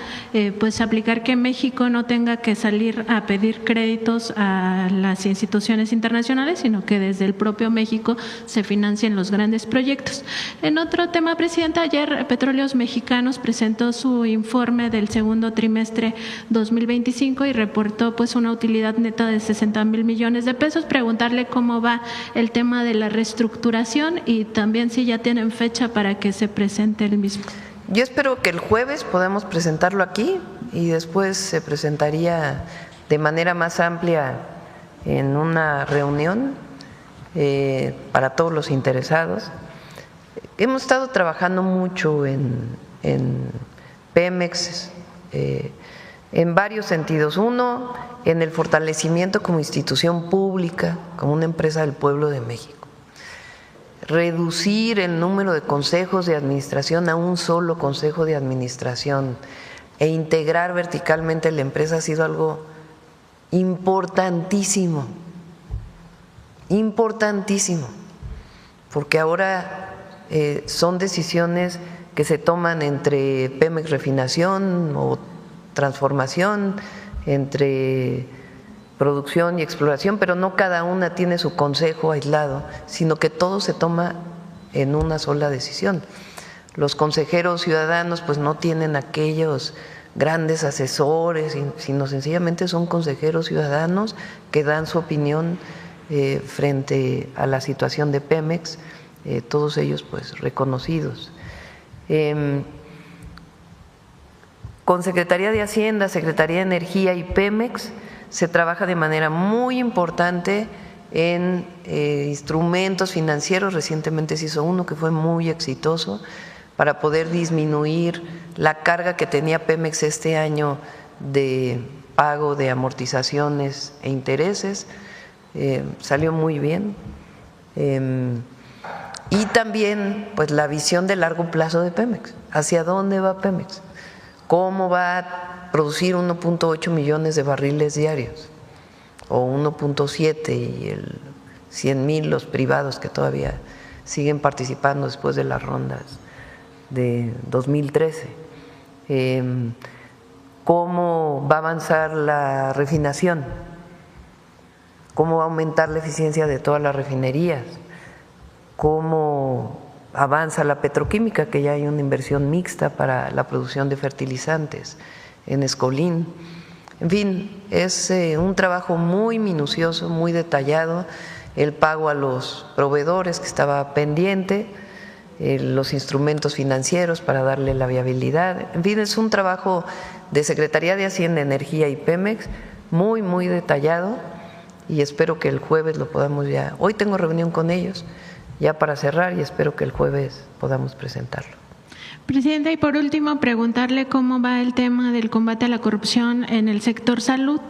pues aplicar que México no tenga que salir a pedir créditos a las instituciones internacionales, sino que desde el propio México se financien los grandes proyectos. En otro tema, Presidenta, ayer Petróleos Mexicanos presentó su informe del segundo trimestre 2025 y reportó pues una utilidad neta de 60,000 millones de pesos. Preguntarle cómo va el tema de la reestructuración y también si ya tienen fecha para que se presente el mismo. Yo espero que el jueves podamos presentarlo aquí y después se presentaría de manera más amplia en una reunión para todos los interesados. Hemos estado trabajando mucho en Pemex en varios sentidos. Uno, en el fortalecimiento como institución pública, como una empresa del pueblo de México. Reducir el número de consejos de administración a un solo consejo de administración e integrar verticalmente la empresa ha sido algo importantísimo, importantísimo, porque ahora son decisiones que se toman entre Pemex Refinación o Transformación, entre producción y exploración, pero no cada una tiene su consejo aislado, sino que todo se toma en una sola decisión. Los consejeros ciudadanos pues no tienen aquellos grandes asesores, sino sencillamente son consejeros ciudadanos que dan su opinión frente a la situación de Pemex, todos ellos pues reconocidos. Con Secretaría de Hacienda, Secretaría de Energía y Pemex se trabaja de manera muy importante en instrumentos financieros. Recientemente se hizo uno que fue muy exitoso para poder disminuir la carga que tenía Pemex este año de pago de amortizaciones e intereses. Salió muy bien. Y también pues la visión de largo plazo de Pemex. ¿Hacia dónde va Pemex? ¿Cómo va a producir 1.8 millones de barriles diarios? O 1.7 y el 100,000 los privados que todavía siguen participando después de las rondas de 2013. ¿Cómo va a avanzar la refinación? ¿Cómo va a aumentar la eficiencia de todas las refinerías? ¿Cómo avanza la petroquímica, que ya hay una inversión mixta para la producción de fertilizantes en Escolín? En fin, es un trabajo muy minucioso, muy detallado, el pago a los proveedores que estaba pendiente, los instrumentos financieros para darle la viabilidad. En fin, es un trabajo de Secretaría de Hacienda, Energía y Pemex muy, muy detallado, y espero que el jueves lo podamos ya. Hoy tengo reunión con ellos ya para cerrar y espero que el jueves podamos presentarlo. Presidenta, y por último, preguntarle cómo va el tema del combate a la corrupción en el sector salud.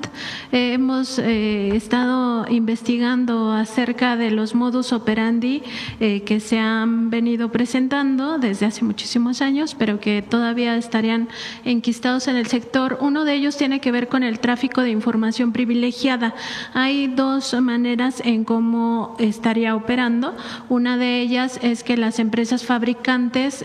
Hemos estado investigando acerca de los modus operandi que se han venido presentando desde hace muchísimos años, pero que todavía estarían enquistados en el sector. Uno de ellos tiene que ver con el tráfico de información privilegiada. Hay dos maneras en cómo estaría operando. Una de ellas es que las empresas fabricantes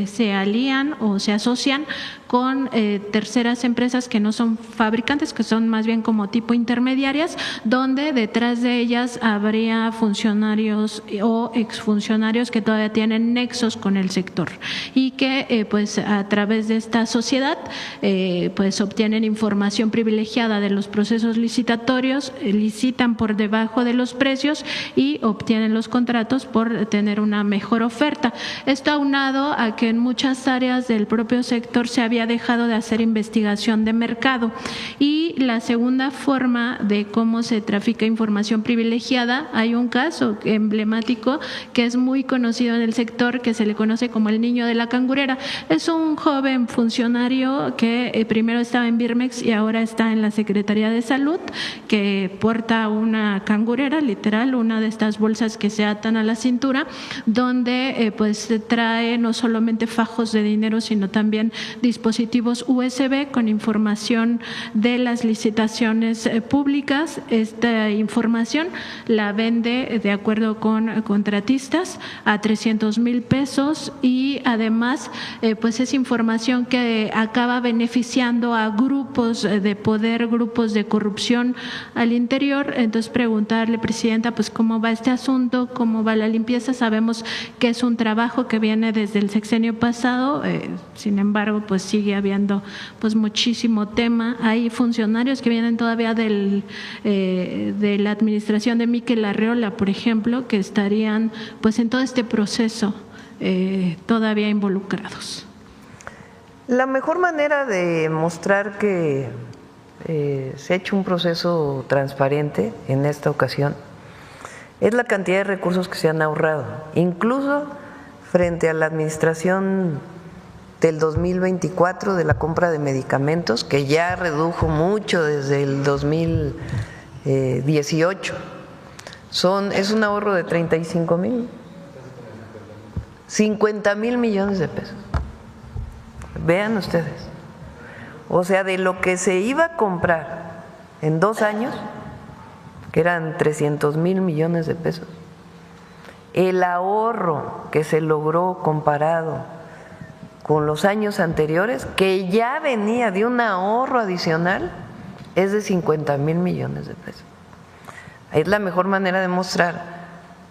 se alían o se asocian con terceras empresas que no son fabricantes, que son más bien como tipo intermediarias, donde detrás de ellas habría funcionarios o exfuncionarios que todavía tienen nexos con el sector y que pues a través de esta sociedad pues obtienen información privilegiada de los procesos licitatorios, licitan por debajo de los precios y obtienen los contratos por tener una mejor oferta. Esto aunado a que en muchas áreas del propio sector se había dejado de hacer investigación de mercado. Y la segunda forma de cómo se trafica información privilegiada, hay un caso emblemático que es muy conocido en el sector, que se le conoce como el niño de la cangurera. Es un joven funcionario que primero estaba en Birmex y ahora está en la Secretaría de Salud, que porta una cangurera, literal, una de estas bolsas que se atan a la cintura, donde pues trae no solamente fajos de dinero, sino también dispositivos USB con información de las licitaciones públicas. Esta información la vende de acuerdo con contratistas a 300,000 pesos y además pues es información que acaba beneficiando a grupos de poder, grupos de corrupción al interior. Entonces preguntarle, Presidenta, pues cómo va este asunto, cómo va la limpieza. Sabemos que es un trabajo que viene desde el sexenio pasado, sin embargo pues sigue habiendo pues muchísimo tema. Hay funcionarios que vienen todavía de la administración de Miquel Arreola, por ejemplo, que estarían pues en todo este proceso todavía involucrados. La mejor manera de mostrar que se ha hecho un proceso transparente en esta ocasión es la cantidad de recursos que se han ahorrado, incluso frente a la administración del 2024 de la compra de medicamentos, que ya redujo mucho desde el 2018. Es un ahorro de 35,000, 50,000 millones de pesos. Vean ustedes. O sea, de lo que se iba a comprar en 2 años, que eran 300,000 millones de pesos, el ahorro que se logró comparado con los años anteriores, que ya venía de un ahorro adicional, es de 50,000 millones de pesos. Es la mejor manera de mostrar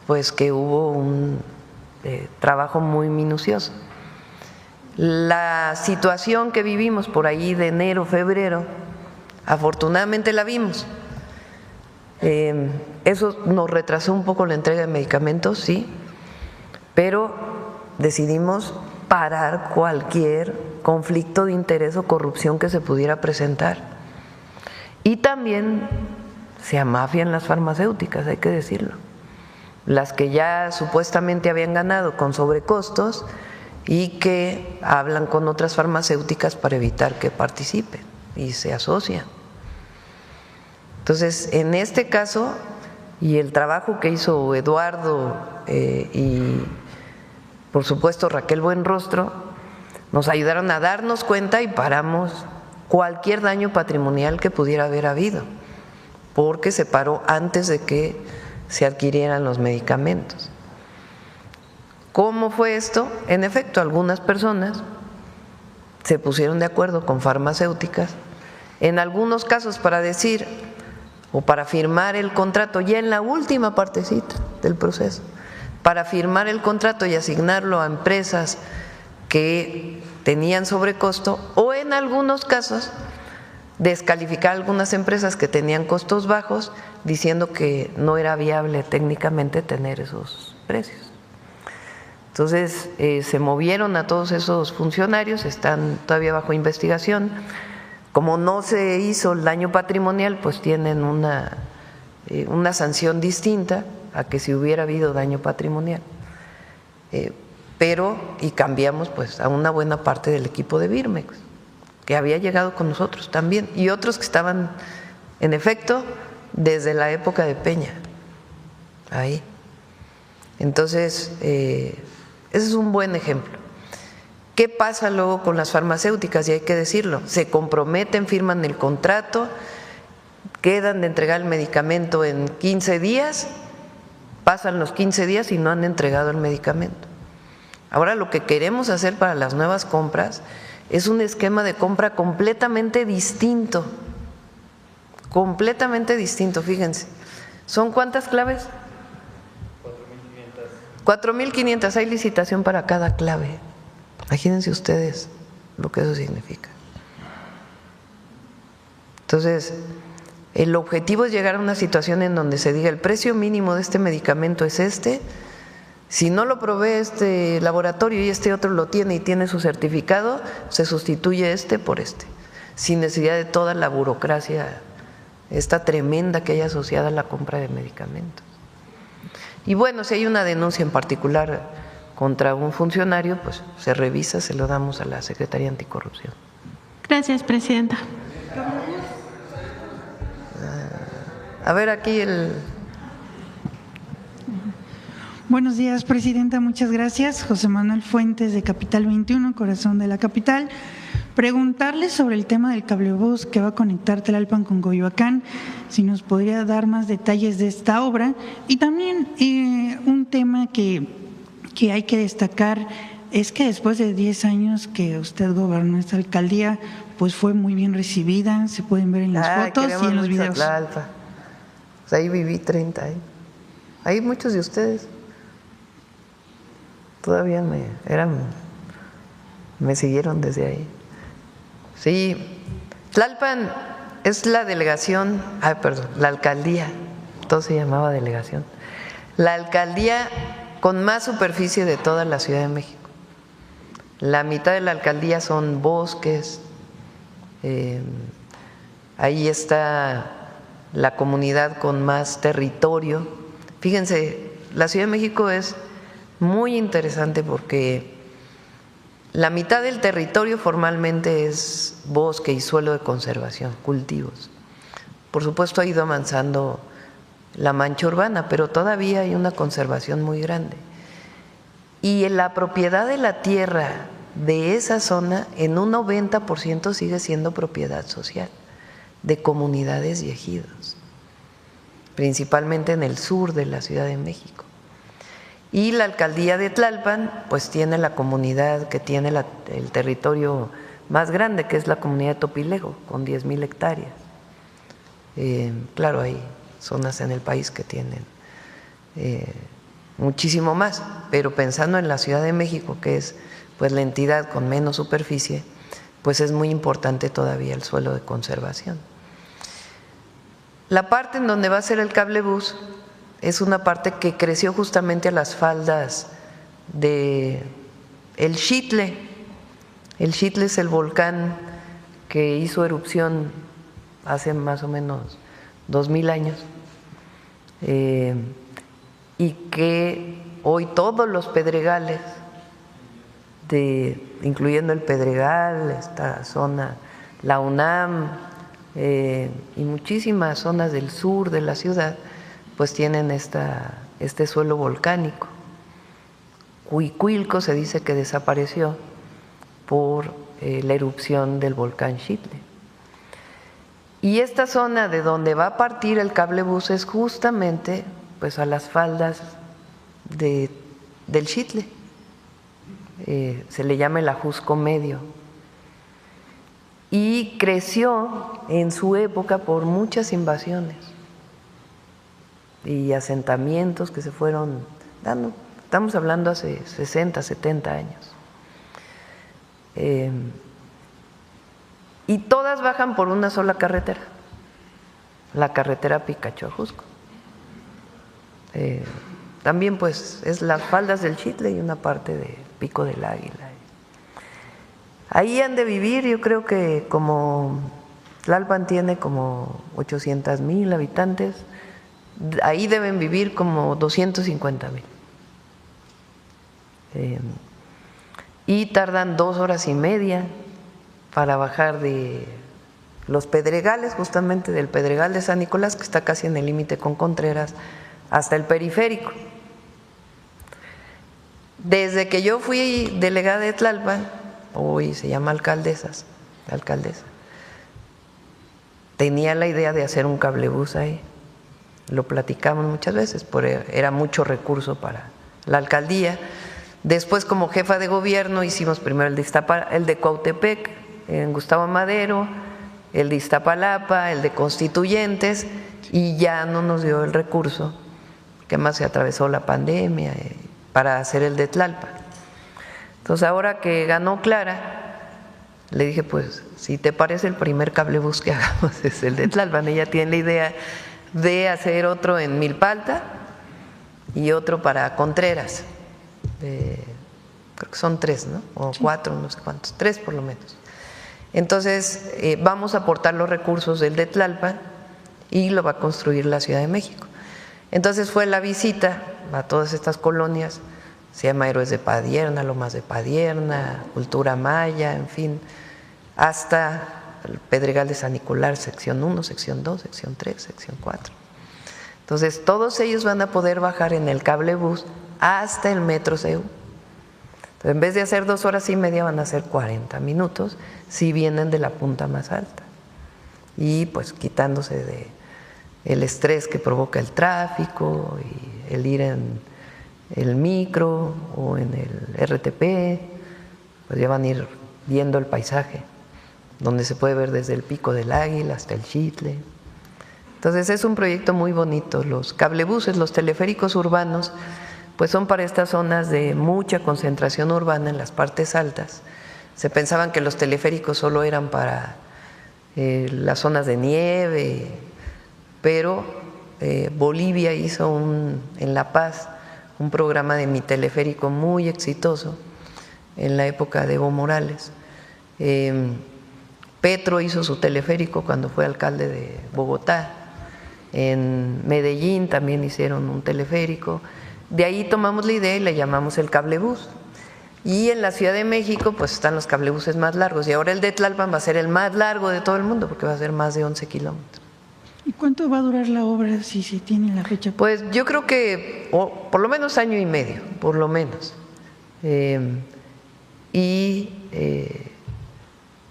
pues que hubo un trabajo muy minucioso. La situación que vivimos por ahí de enero, febrero, afortunadamente la vimos. Eso nos retrasó un poco la entrega de medicamentos, sí, pero decidimos parar cualquier conflicto de interés o corrupción que se pudiera presentar. Y también se amafian las farmacéuticas, hay que decirlo. Las que ya supuestamente habían ganado con sobrecostos y que hablan con otras farmacéuticas para evitar que participen y se asocian. Entonces, en este caso, y el trabajo que hizo Eduardo y por supuesto Raquel Buenrostro, nos ayudaron a darnos cuenta y paramos cualquier daño patrimonial que pudiera haber habido, porque se paró antes de que se adquirieran los medicamentos. ¿Cómo fue esto? En efecto, algunas personas se pusieron de acuerdo con farmacéuticas, en algunos casos para decir o para firmar el contrato, ya en la última partecita del proceso, para firmar el contrato y asignarlo a empresas que tenían sobrecosto, o en algunos casos descalificar a algunas empresas que tenían costos bajos, diciendo que no era viable técnicamente tener esos precios. Entonces se movieron a todos esos funcionarios, están todavía bajo investigación. Como no se hizo el daño patrimonial, pues tienen una sanción distinta a que si hubiera habido daño patrimonial. Y cambiamos pues a una buena parte del equipo de Birmex, que había llegado con nosotros también, y otros que estaban, en efecto, desde la época de Peña, ahí. Entonces, ese es un buen ejemplo. ¿Qué pasa luego con las farmacéuticas? Y hay que decirlo, se comprometen, firman el contrato, quedan de entregar el medicamento en 15 días, pasan los 15 días y no han entregado el medicamento. Ahora lo que queremos hacer para las nuevas compras es un esquema de compra completamente distinto, fíjense. ¿Son cuántas claves? 4.500, hay licitación para cada clave. Imagínense ustedes lo que eso significa. Entonces, el objetivo es llegar a una situación en donde se diga el precio mínimo de este medicamento es este. Si no lo provee este laboratorio y este otro lo tiene y tiene su certificado, se sustituye este por este, sin necesidad de toda la burocracia esta tremenda que hay asociada a la compra de medicamentos. Y bueno, si hay una denuncia en particular contra un funcionario, pues se revisa, se lo damos a la Secretaría Anticorrupción. Gracias, presidenta. A ver, aquí el… Buenos días, presidenta, muchas gracias. José Manuel Fuentes, de Capital 21, corazón de la capital. Preguntarle sobre el tema del cablebús que va a conectar Tlalpan con Coyoacán, si nos podría dar más detalles de esta obra. Y también un tema que hay que destacar es que después de 10 años que usted gobernó esta alcaldía, pues fue muy bien recibida, se pueden ver en las fotos y en los videos. Tlalpan. Pues ahí viví 30 años. Ahí muchos de ustedes todavía me siguieron desde ahí. Sí, Tlalpan es la delegación, la alcaldía, todo se llamaba delegación, la alcaldía con más superficie de toda la Ciudad de México. La mitad de la alcaldía son bosques, ahí está la comunidad con más territorio. Fíjense, la Ciudad de México es muy interesante porque la mitad del territorio formalmente es bosque y suelo de conservación, cultivos. Por supuesto ha ido avanzando la mancha urbana, pero todavía hay una conservación muy grande. Y en la propiedad de la tierra de esa zona, en un 90% sigue siendo propiedad social de comunidades y ejidos, principalmente en el sur de la Ciudad de México. Y la alcaldía de Tlalpan pues tiene la comunidad que tiene el territorio más grande, que es la comunidad de Topilego, con 10,000 hectáreas. Claro, hay zonas en el país que tienen muchísimo más, pero pensando en la Ciudad de México, que es pues la entidad con menos superficie, pues es muy importante todavía el suelo de conservación. La parte en donde va a ser el cablebús es una parte que creció justamente a las faldas del el Xitle. El Xitle es el volcán que hizo erupción hace más o menos 2000 años y que hoy todos los pedregales, incluyendo el Pedregal, esta zona, la UNAM y muchísimas zonas del sur de la ciudad, pues tienen este suelo volcánico. Huicuilco se dice que desapareció por la erupción del volcán Xitle. Y esta zona de donde va a partir el cablebús es justamente pues a las faldas del Xitle. Se le llama el Ajusco Medio. Y creció en su época por muchas invasiones y asentamientos que se fueron dando. Estamos hablando hace 60, 70 años. Y todas bajan por una sola carretera, la carretera Picacho-Ajusco. También pues es las faldas del Xitle y una parte de Pico del Águila. Ahí han de vivir, yo creo que como Tlalpan tiene como 800,000 habitantes, ahí deben vivir como 250,000. Y tardan 2 horas y media para bajar de los Pedregales, justamente del Pedregal de San Nicolás, que está casi en el límite con Contreras, hasta el periférico. Desde que yo fui delegada de Tlalpan, hoy se llama alcaldesa, tenía la idea de hacer un cablebús ahí. Lo platicamos muchas veces, era mucho recurso para la alcaldía. Después, como jefa de gobierno, hicimos primero el de Cuautepec, en Gustavo Madero, el de Iztapalapa, el de Constituyentes, y ya no nos dio el recurso, que más se atravesó la pandemia, para hacer el de Tlalpan. Entonces, ahora que ganó Clara, le dije, pues, si te parece, el primer cablebús que hagamos es el de Tlalpan. Ella tiene la idea de hacer otro en Milpalta y otro para Contreras. Creo que son 3, ¿no? O 4, no sé cuántos, 3 por lo menos. Entonces, vamos a aportar los recursos del de Tlalpan y lo va a construir la Ciudad de México. Entonces fue la visita a todas estas colonias, se llama Héroes de Padierna, Lomas de Padierna, Cultura Maya, en fin, hasta el Pedregal de San Nicolás, sección 1, sección 2, sección 3, sección 4. Entonces, todos ellos van a poder bajar en el cablebús hasta el Metro CEU. Entonces, en vez de hacer 2 horas y media, van a hacer 40 minutos si vienen de la punta más alta. Y pues quitándose de el estrés que provoca el tráfico y el ir en el micro o en el RTP, pues ya van a ir viendo el paisaje, donde se puede ver desde el Pico del Águila hasta el Xitle. Entonces es un proyecto muy bonito. Los cablebuses, los teleféricos urbanos, pues son para estas zonas de mucha concentración urbana en las partes altas. Se pensaban que los teleféricos solo eran para las zonas de nieve, pero Bolivia hizo en La Paz un programa de mi teleférico muy exitoso en la época de Evo Morales. Petro hizo su teleférico cuando fue alcalde de Bogotá. En Medellín también hicieron un teleférico. De ahí tomamos la idea y le llamamos el cablebús. Y en la Ciudad de México pues están los cablebuses más largos. Y ahora el de Tlalpan va a ser el más largo de todo el mundo porque va a ser más de 11 kilómetros. ¿Y cuánto va a durar la obra si se tiene la fecha? Pues yo creo que por lo menos 1 año y medio, por lo menos.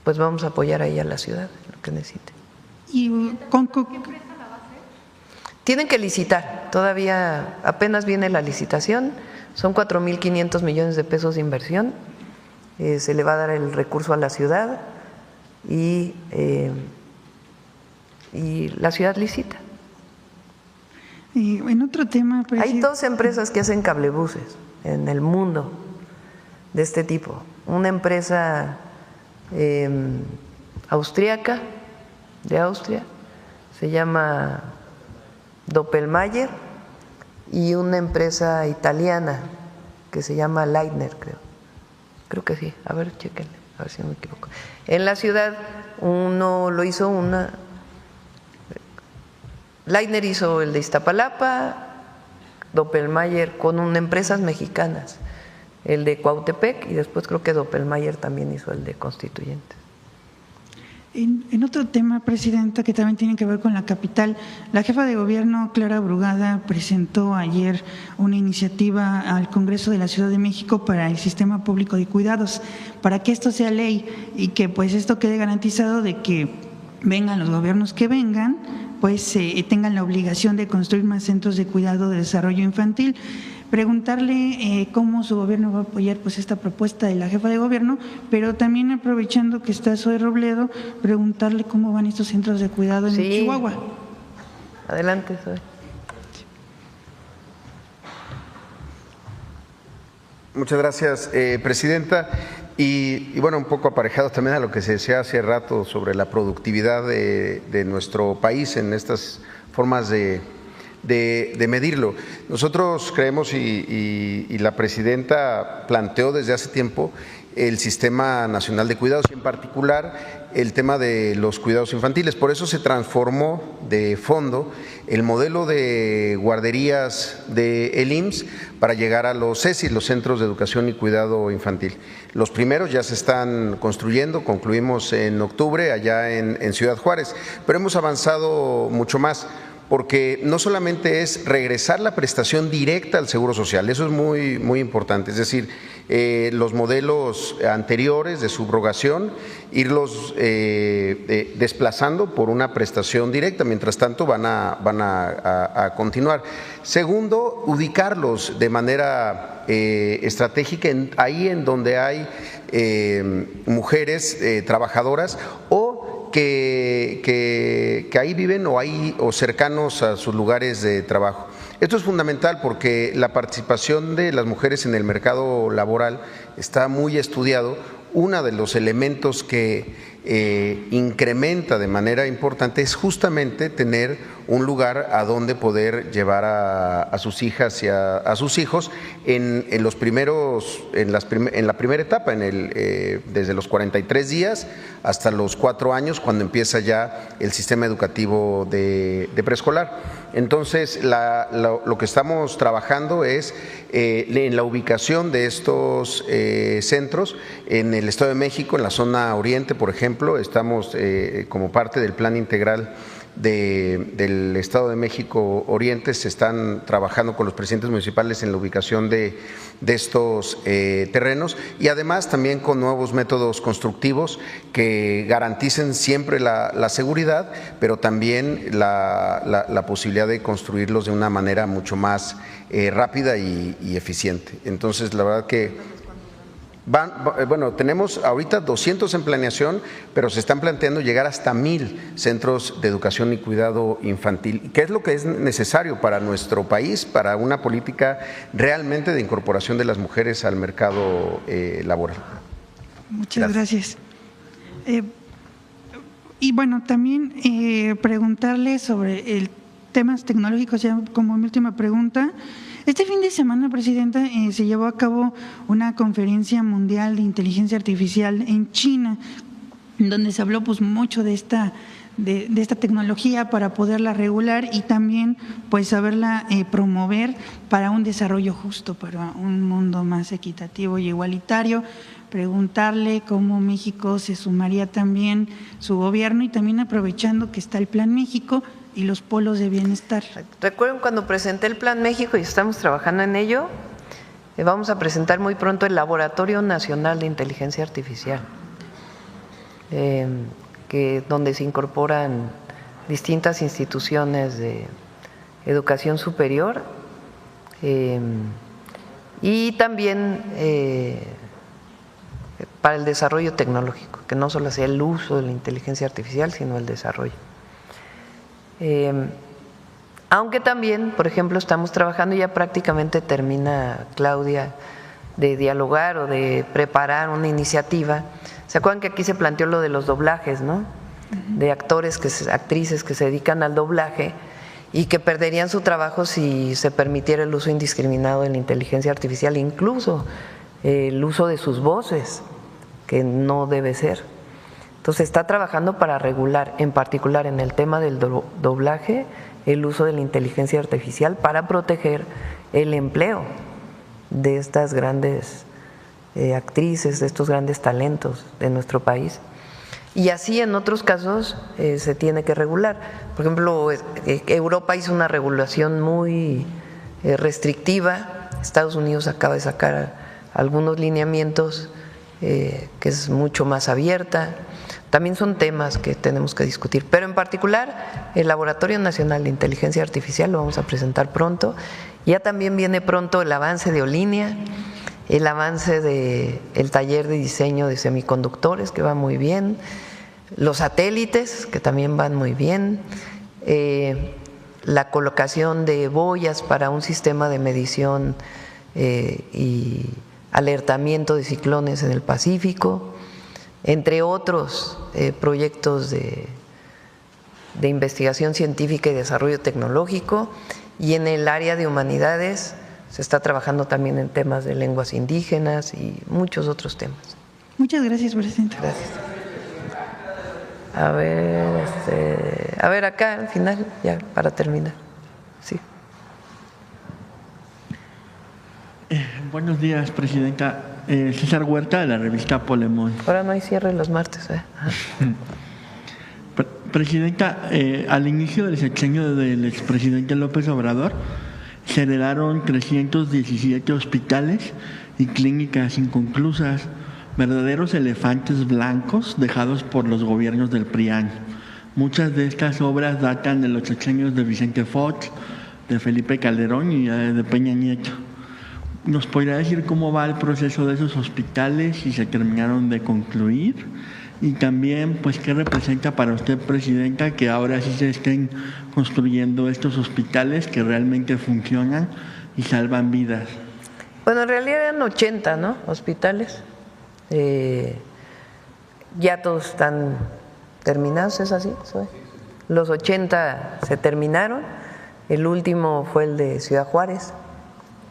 Pues vamos a apoyar ahí a la ciudad, lo que necesite. ¿Y qué empresa la va a hacer? Tienen que licitar, todavía apenas viene la licitación, son 4,500 millones de pesos de inversión, se le va a dar el recurso a la ciudad y la ciudad licita. Y en otro tema, hay 2 empresas que hacen cablebuses en el mundo de este tipo. Una empresa austríaca, de Austria, se llama Doppelmayr, y una empresa italiana que se llama Leitner, creo. Creo que sí, a ver, chéquenle, a ver si no me equivoco. En la ciudad uno lo hizo Leitner hizo el de Iztapalapa, Doppelmayr con empresas mexicanas, el de Cuautepec, y después creo que Doppelmayr también hizo el de Constituyentes. En otro tema, Presidenta, que también tiene que ver con la capital, la jefa de gobierno, Clara Brugada, presentó ayer una iniciativa al Congreso de la Ciudad de México para el Sistema Público de Cuidados, para que esto sea ley y que pues esto quede garantizado de que vengan los gobiernos que vengan, pues tengan la obligación de construir más centros de cuidado de desarrollo infantil. Preguntarle cómo su gobierno va a apoyar pues esta propuesta de la jefa de gobierno, pero también aprovechando que está Zoe Robledo, preguntarle cómo van estos centros de cuidado en Chihuahua. Adelante, Zoe. Muchas gracias, Presidenta. Y bueno, un poco aparejado también a lo que se decía hace rato sobre la productividad de nuestro país en estas formas de medirlo. Nosotros creemos y la Presidenta planteó desde hace tiempo el Sistema Nacional de Cuidados y en particular el tema de los cuidados infantiles. Por eso se transformó de fondo el modelo de guarderías del IMSS para llegar a los CECIS, los Centros de Educación y Cuidado Infantil. Los primeros ya se están construyendo, concluimos en octubre allá en Ciudad Juárez, pero hemos avanzado mucho más, porque no solamente es regresar la prestación directa al Seguro Social, eso es muy, muy importante, es decir, los modelos anteriores de subrogación, irlos desplazando por una prestación directa, mientras tanto van a continuar. Segundo, ubicarlos de manera estratégica ahí en donde hay mujeres trabajadoras que ahí viven o cercanos a sus lugares de trabajo. Esto es fundamental porque la participación de las mujeres en el mercado laboral está muy estudiado. Uno de los elementos que incrementa de manera importante es justamente tener un lugar a donde poder llevar a sus hijas y a sus hijos en la primera etapa, desde los 43 días hasta los 4 años, cuando empieza ya el sistema educativo de preescolar. Entonces, lo que estamos trabajando es en la ubicación de estos centros en el Estado de México, en la zona oriente, por ejemplo. Estamos como parte del plan integral del Estado de México Oriente, se están trabajando con los presidentes municipales en la ubicación de estos terrenos y además también con nuevos métodos constructivos que garanticen siempre la seguridad, pero también la posibilidad de construirlos de una manera mucho más rápida y eficiente. Entonces, la verdad que tenemos ahorita 200 en planeación, pero se están planteando llegar hasta 1000 centros de educación y cuidado infantil, que es lo que es necesario para nuestro país, para una política realmente de incorporación de las mujeres al mercado laboral. Muchas gracias. Y bueno, también preguntarle sobre temas tecnológicos, ya como mi última pregunta. Este fin de semana, Presidenta, se llevó a cabo una conferencia mundial de inteligencia artificial en China, donde se habló pues mucho de esta tecnología para poderla regular y también pues saberla promover para un desarrollo justo, para un mundo más equitativo y igualitario. Preguntarle cómo México se sumaría también su gobierno y también aprovechando que está el Plan México y los polos de bienestar. Recuerden cuando presenté el Plan México y estamos trabajando en ello, vamos a presentar muy pronto el Laboratorio Nacional de Inteligencia Artificial, donde se incorporan distintas instituciones de educación superior y también para el desarrollo tecnológico, que no solo sea el uso de la inteligencia artificial, sino el desarrollo. Aunque también, por ejemplo, estamos trabajando, ya prácticamente termina Claudia de dialogar o de preparar una iniciativa. ¿Se acuerdan que aquí se planteó lo de los doblajes, no? De actrices que se dedican al doblaje y que perderían su trabajo si se permitiera el uso indiscriminado de la inteligencia artificial, incluso el uso de sus voces, que no debe ser. Entonces está trabajando para regular, en particular en el tema del doblaje, el uso de la inteligencia artificial para proteger el empleo de estas grandes actrices, de estos grandes talentos de nuestro país. Y así en otros casos se tiene que regular. Por ejemplo, Europa hizo una regulación muy restrictiva. Estados Unidos acaba de sacar algunos lineamientos que es mucho más abierta. También son temas que tenemos que discutir, pero en particular el Laboratorio Nacional de Inteligencia Artificial lo vamos a presentar pronto. Ya también viene pronto el avance de Olinia, el avance del taller de diseño de semiconductores, que va muy bien, los satélites, que también van muy bien, la colocación de boyas para un sistema de medición y alertamiento de ciclones en el Pacífico, entre otros proyectos de investigación científica y desarrollo tecnológico. Y en el área de humanidades se está trabajando también en temas de lenguas indígenas y muchos otros temas. Muchas gracias, presidenta. Gracias. A ver acá al final, ya para terminar. Sí. Buenos días, presidenta. César Huerta, de la revista Polemón. Ahora no hay cierre los martes. Presidenta, al inicio del sexenio del expresidente López Obrador, se heredaron 317 hospitales y clínicas inconclusas, verdaderos elefantes blancos dejados por los gobiernos del PRIAN. Muchas de estas obras datan de los sexenios de Vicente Fox, de Felipe Calderón y de Peña Nieto. ¿Nos podría decir cómo va el proceso de esos hospitales, si se terminaron de concluir? Y también, pues, ¿qué representa para usted, presidenta, que ahora sí se estén construyendo estos hospitales que realmente funcionan y salvan vidas? Bueno, en realidad eran 80, ¿no?, hospitales. Ya todos están terminados, ¿es así? Los 80 se terminaron. El último fue el de Ciudad Juárez,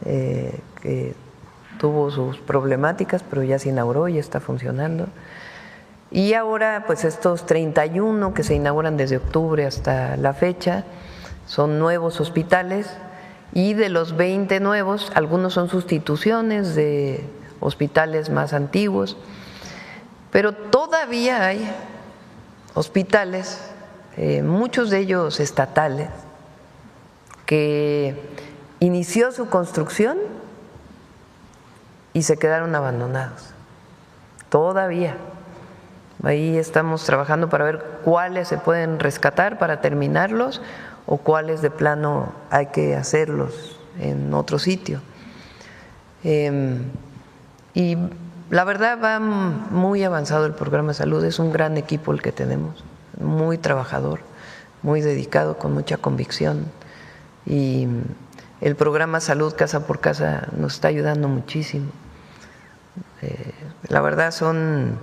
que tuvo sus problemáticas, pero ya se inauguró y está funcionando. Y ahora, pues estos 31 que se inauguran desde octubre hasta la fecha son nuevos hospitales, y de los 20 nuevos, algunos son sustituciones de hospitales más antiguos, pero todavía hay hospitales, muchos de ellos estatales, que inició su construcción y se quedaron abandonados. Todavía. Ahí estamos trabajando para ver cuáles se pueden rescatar para terminarlos o cuáles de plano hay que hacerlos en otro sitio. Y la verdad va muy avanzado el programa de salud, es un gran equipo el que tenemos, muy trabajador, muy dedicado, con mucha convicción, y el programa Salud Casa por Casa nos está ayudando muchísimo. La verdad son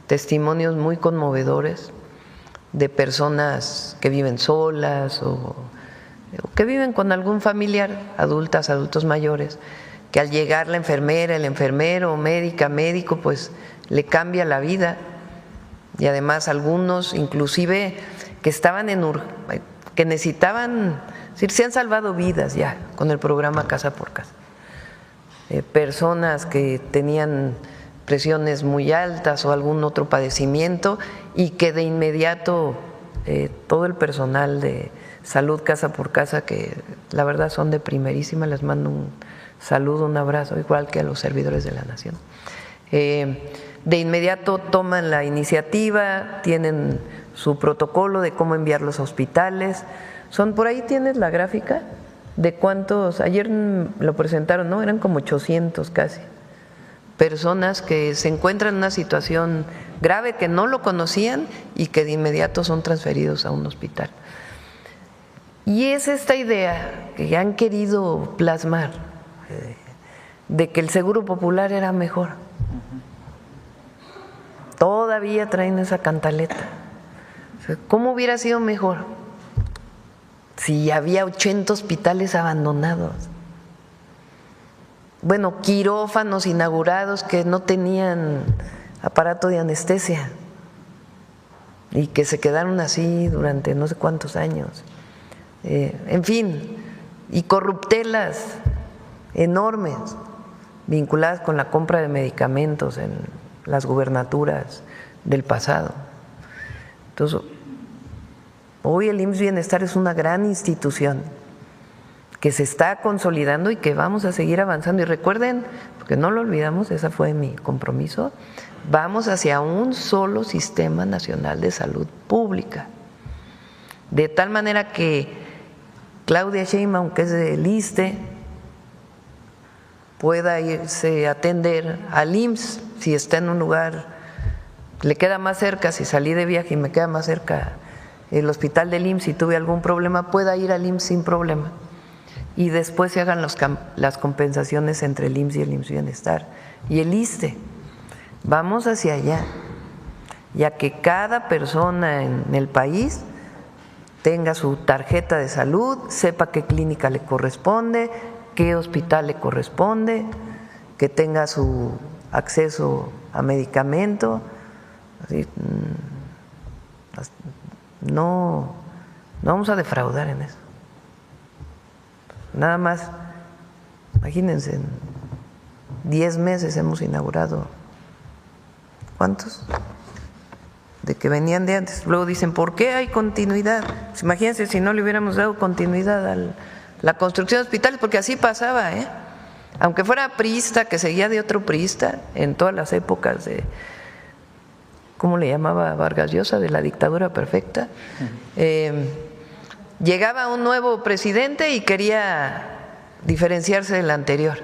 testimonios muy conmovedores de personas que viven solas o que viven con algún familiar, adultos mayores, que al llegar la enfermera, el enfermero, médico, pues le cambia la vida. Y además algunos inclusive que estaban que necesitaban, es decir, se han salvado vidas ya con el programa Casa por Casa. Personas que tenían presiones muy altas o algún otro padecimiento, y que de inmediato todo el personal de Salud Casa por Casa, que la verdad son de primerísima, les mando un saludo, un abrazo, igual que a los servidores de la Nación. De inmediato toman la iniciativa, tienen su protocolo de cómo enviar los hospitales. Por ahí tienes la gráfica de cuántos, ayer lo presentaron, ¿no? Eran como 800 casi. Personas que se encuentran en una situación grave, que no lo conocían y que de inmediato son transferidos a un hospital. Y es esta idea que han querido plasmar de que el seguro popular era mejor. Todavía traen esa cantaleta. ¿Cómo hubiera sido mejor si había 80 hospitales abandonados? bueno, quirófanos inaugurados que no tenían aparato de anestesia y que se quedaron así durante no sé cuántos años. En fin, y corruptelas enormes vinculadas con la compra de medicamentos en las gubernaturas del pasado. Entonces, hoy el IMSS Bienestar es una gran institución que se está consolidando y que vamos a seguir avanzando. Y recuerden, porque no lo olvidamos, ese fue mi compromiso, vamos hacia un solo sistema nacional de salud pública, de tal manera que Claudia Sheinbaum, que es del ISSSTE, pueda irse a atender al IMSS si está en un lugar, le queda más cerca, si salí de viaje y me queda más cerca el hospital del IMSS y tuve algún problema, pueda ir al IMSS sin problema. Y después se hagan las compensaciones entre el IMSS y el IMSS Bienestar y el ISSSTE. Vamos hacia allá, ya que cada persona en el país tenga su tarjeta de salud, sepa qué clínica le corresponde, qué hospital le corresponde, que tenga su acceso a medicamento. Así, no vamos a defraudar en eso. Nada más, imagínense, en 10 meses hemos inaugurado, ¿cuántos? De que venían de antes. Luego dicen, ¿por qué hay continuidad? Pues imagínense si no le hubiéramos dado continuidad a la construcción de hospitales, porque así pasaba, aunque fuera priista, que seguía de otro priista, en todas las épocas de, ¿cómo le llamaba Vargas Llosa? De la dictadura perfecta. Llegaba un nuevo presidente y quería diferenciarse del anterior.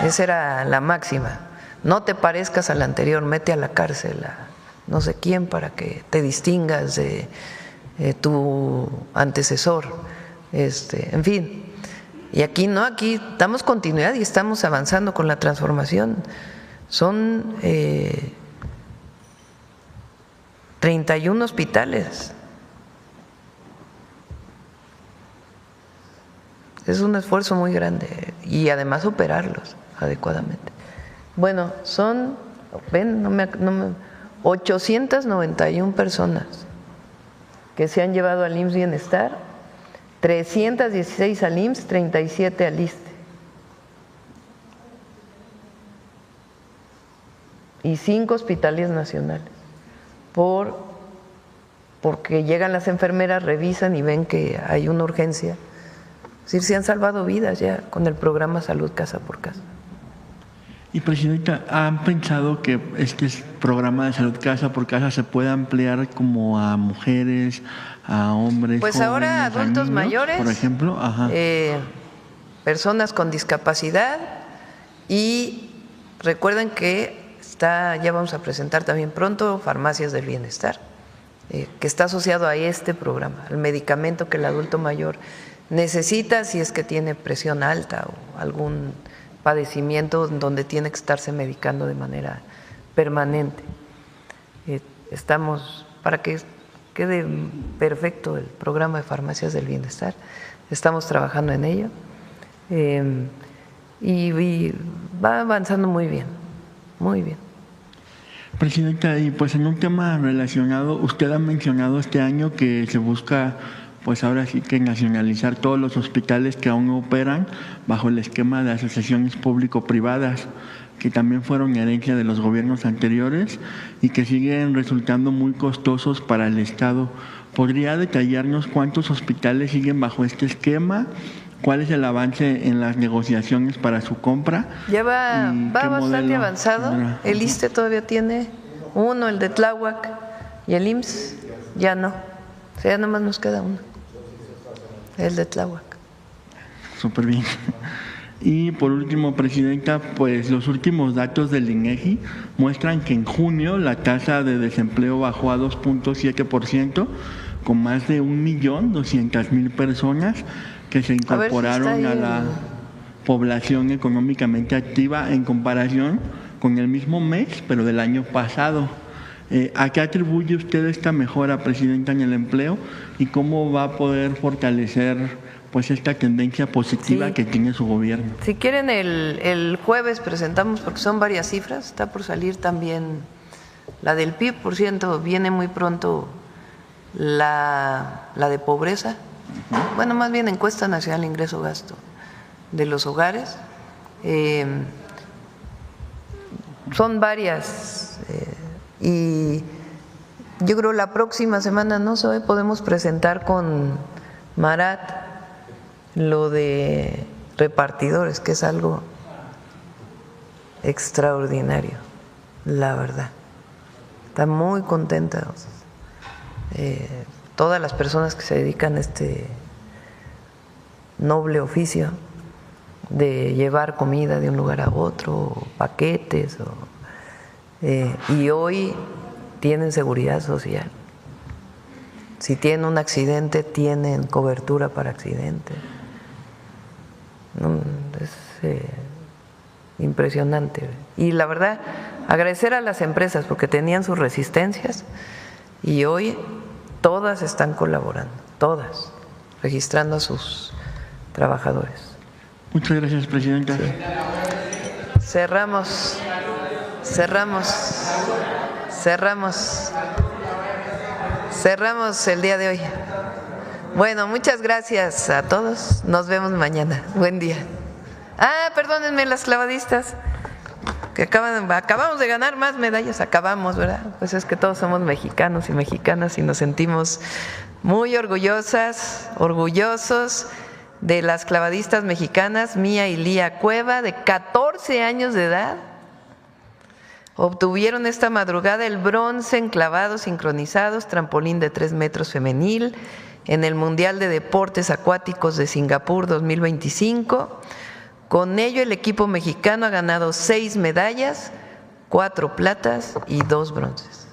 Esa era la máxima. No te parezcas al anterior, mete a la cárcel a no sé quién para que te distingas de tu antecesor. En fin. Y aquí no, aquí damos continuidad y estamos avanzando con la transformación. Son 31 hospitales. Es un esfuerzo muy grande y además operarlos adecuadamente. Bueno, son, ven, 891 personas que se han llevado al IMSS Bienestar, 316 al IMSS, 37 al ISSSTE. Y 5 hospitales nacionales, porque llegan las enfermeras, revisan y ven que hay una urgencia. Es decir, se han salvado vidas ya con el programa Salud Casa por Casa. Y Presidenta, ¿han pensado que este programa de Salud Casa por Casa se pueda ampliar como a mujeres, a hombres? Pues jóvenes, ahora adultos niños, mayores, por ejemplo, personas con discapacidad, y recuerden que ya vamos a presentar también pronto farmacias del bienestar, que está asociado a este programa, al medicamento que el adulto mayor necesita si es que tiene presión alta o algún padecimiento donde tiene que estarse medicando de manera permanente. Estamos, para que quede perfecto el programa de farmacias del bienestar, estamos trabajando en ello y va avanzando muy bien, muy bien. Presidenta, y pues en un tema relacionado, usted ha mencionado este año que se busca, pues ahora sí que nacionalizar todos los hospitales que aún operan bajo el esquema de asociaciones público-privadas, que también fueron herencia de los gobiernos anteriores y que siguen resultando muy costosos para el Estado. ¿Podría detallarnos cuántos hospitales siguen bajo este esquema? ¿Cuál es el avance en las negociaciones para su compra? Ya va bastante avanzado. El ISSSTE todavía tiene uno, el de Tláhuac, y el IMSS ya no. O sea, ya nomás nos queda uno, el de Tláhuac. Súper bien. Y por último, Presidenta, pues los últimos datos del INEGI muestran que en junio la tasa de desempleo bajó a 2.7%, con más de 1.200.000 personas que se incorporaron a la población económicamente activa en comparación con el mismo mes, pero del año pasado. ¿A qué atribuye usted esta mejora, Presidenta, en el empleo y cómo va a poder fortalecer pues esta tendencia positiva que tiene su gobierno. Si quieren el jueves presentamos, porque son varias cifras, está por salir también la del PIB, por ciento, viene muy pronto la de pobreza, bueno, más bien encuesta nacional de ingreso-gasto de los hogares. Son varias y yo creo la próxima semana, no sé, podemos presentar con Marat lo de repartidores, que es algo extraordinario, la verdad. Está muy contenta todas las personas que se dedican a este noble oficio de llevar comida de un lugar a otro, paquetes, y hoy tienen seguridad social. Si tienen un accidente, tienen cobertura para accidente. Es impresionante. Y la verdad, agradecer a las empresas porque tenían sus resistencias y hoy todas están colaborando, todas, registrando a sus trabajadores. Muchas gracias, presidenta. Sí. Cerramos el día de hoy. Bueno, muchas gracias a todos. Nos vemos mañana. Buen día. Perdónenme las clavadistas, que acabamos de ganar más medallas, ¿verdad? Pues es que todos somos mexicanos y mexicanas y nos sentimos muy orgullosos de las clavadistas mexicanas. Mía y Lía Cueva, de 14 años de edad, obtuvieron esta madrugada el bronce en clavados sincronizados, trampolín de 3 metros femenil, en el Mundial de Deportes Acuáticos de Singapur 2025. Con ello, el equipo mexicano ha ganado 6 medallas, 4 platas y 2 bronces.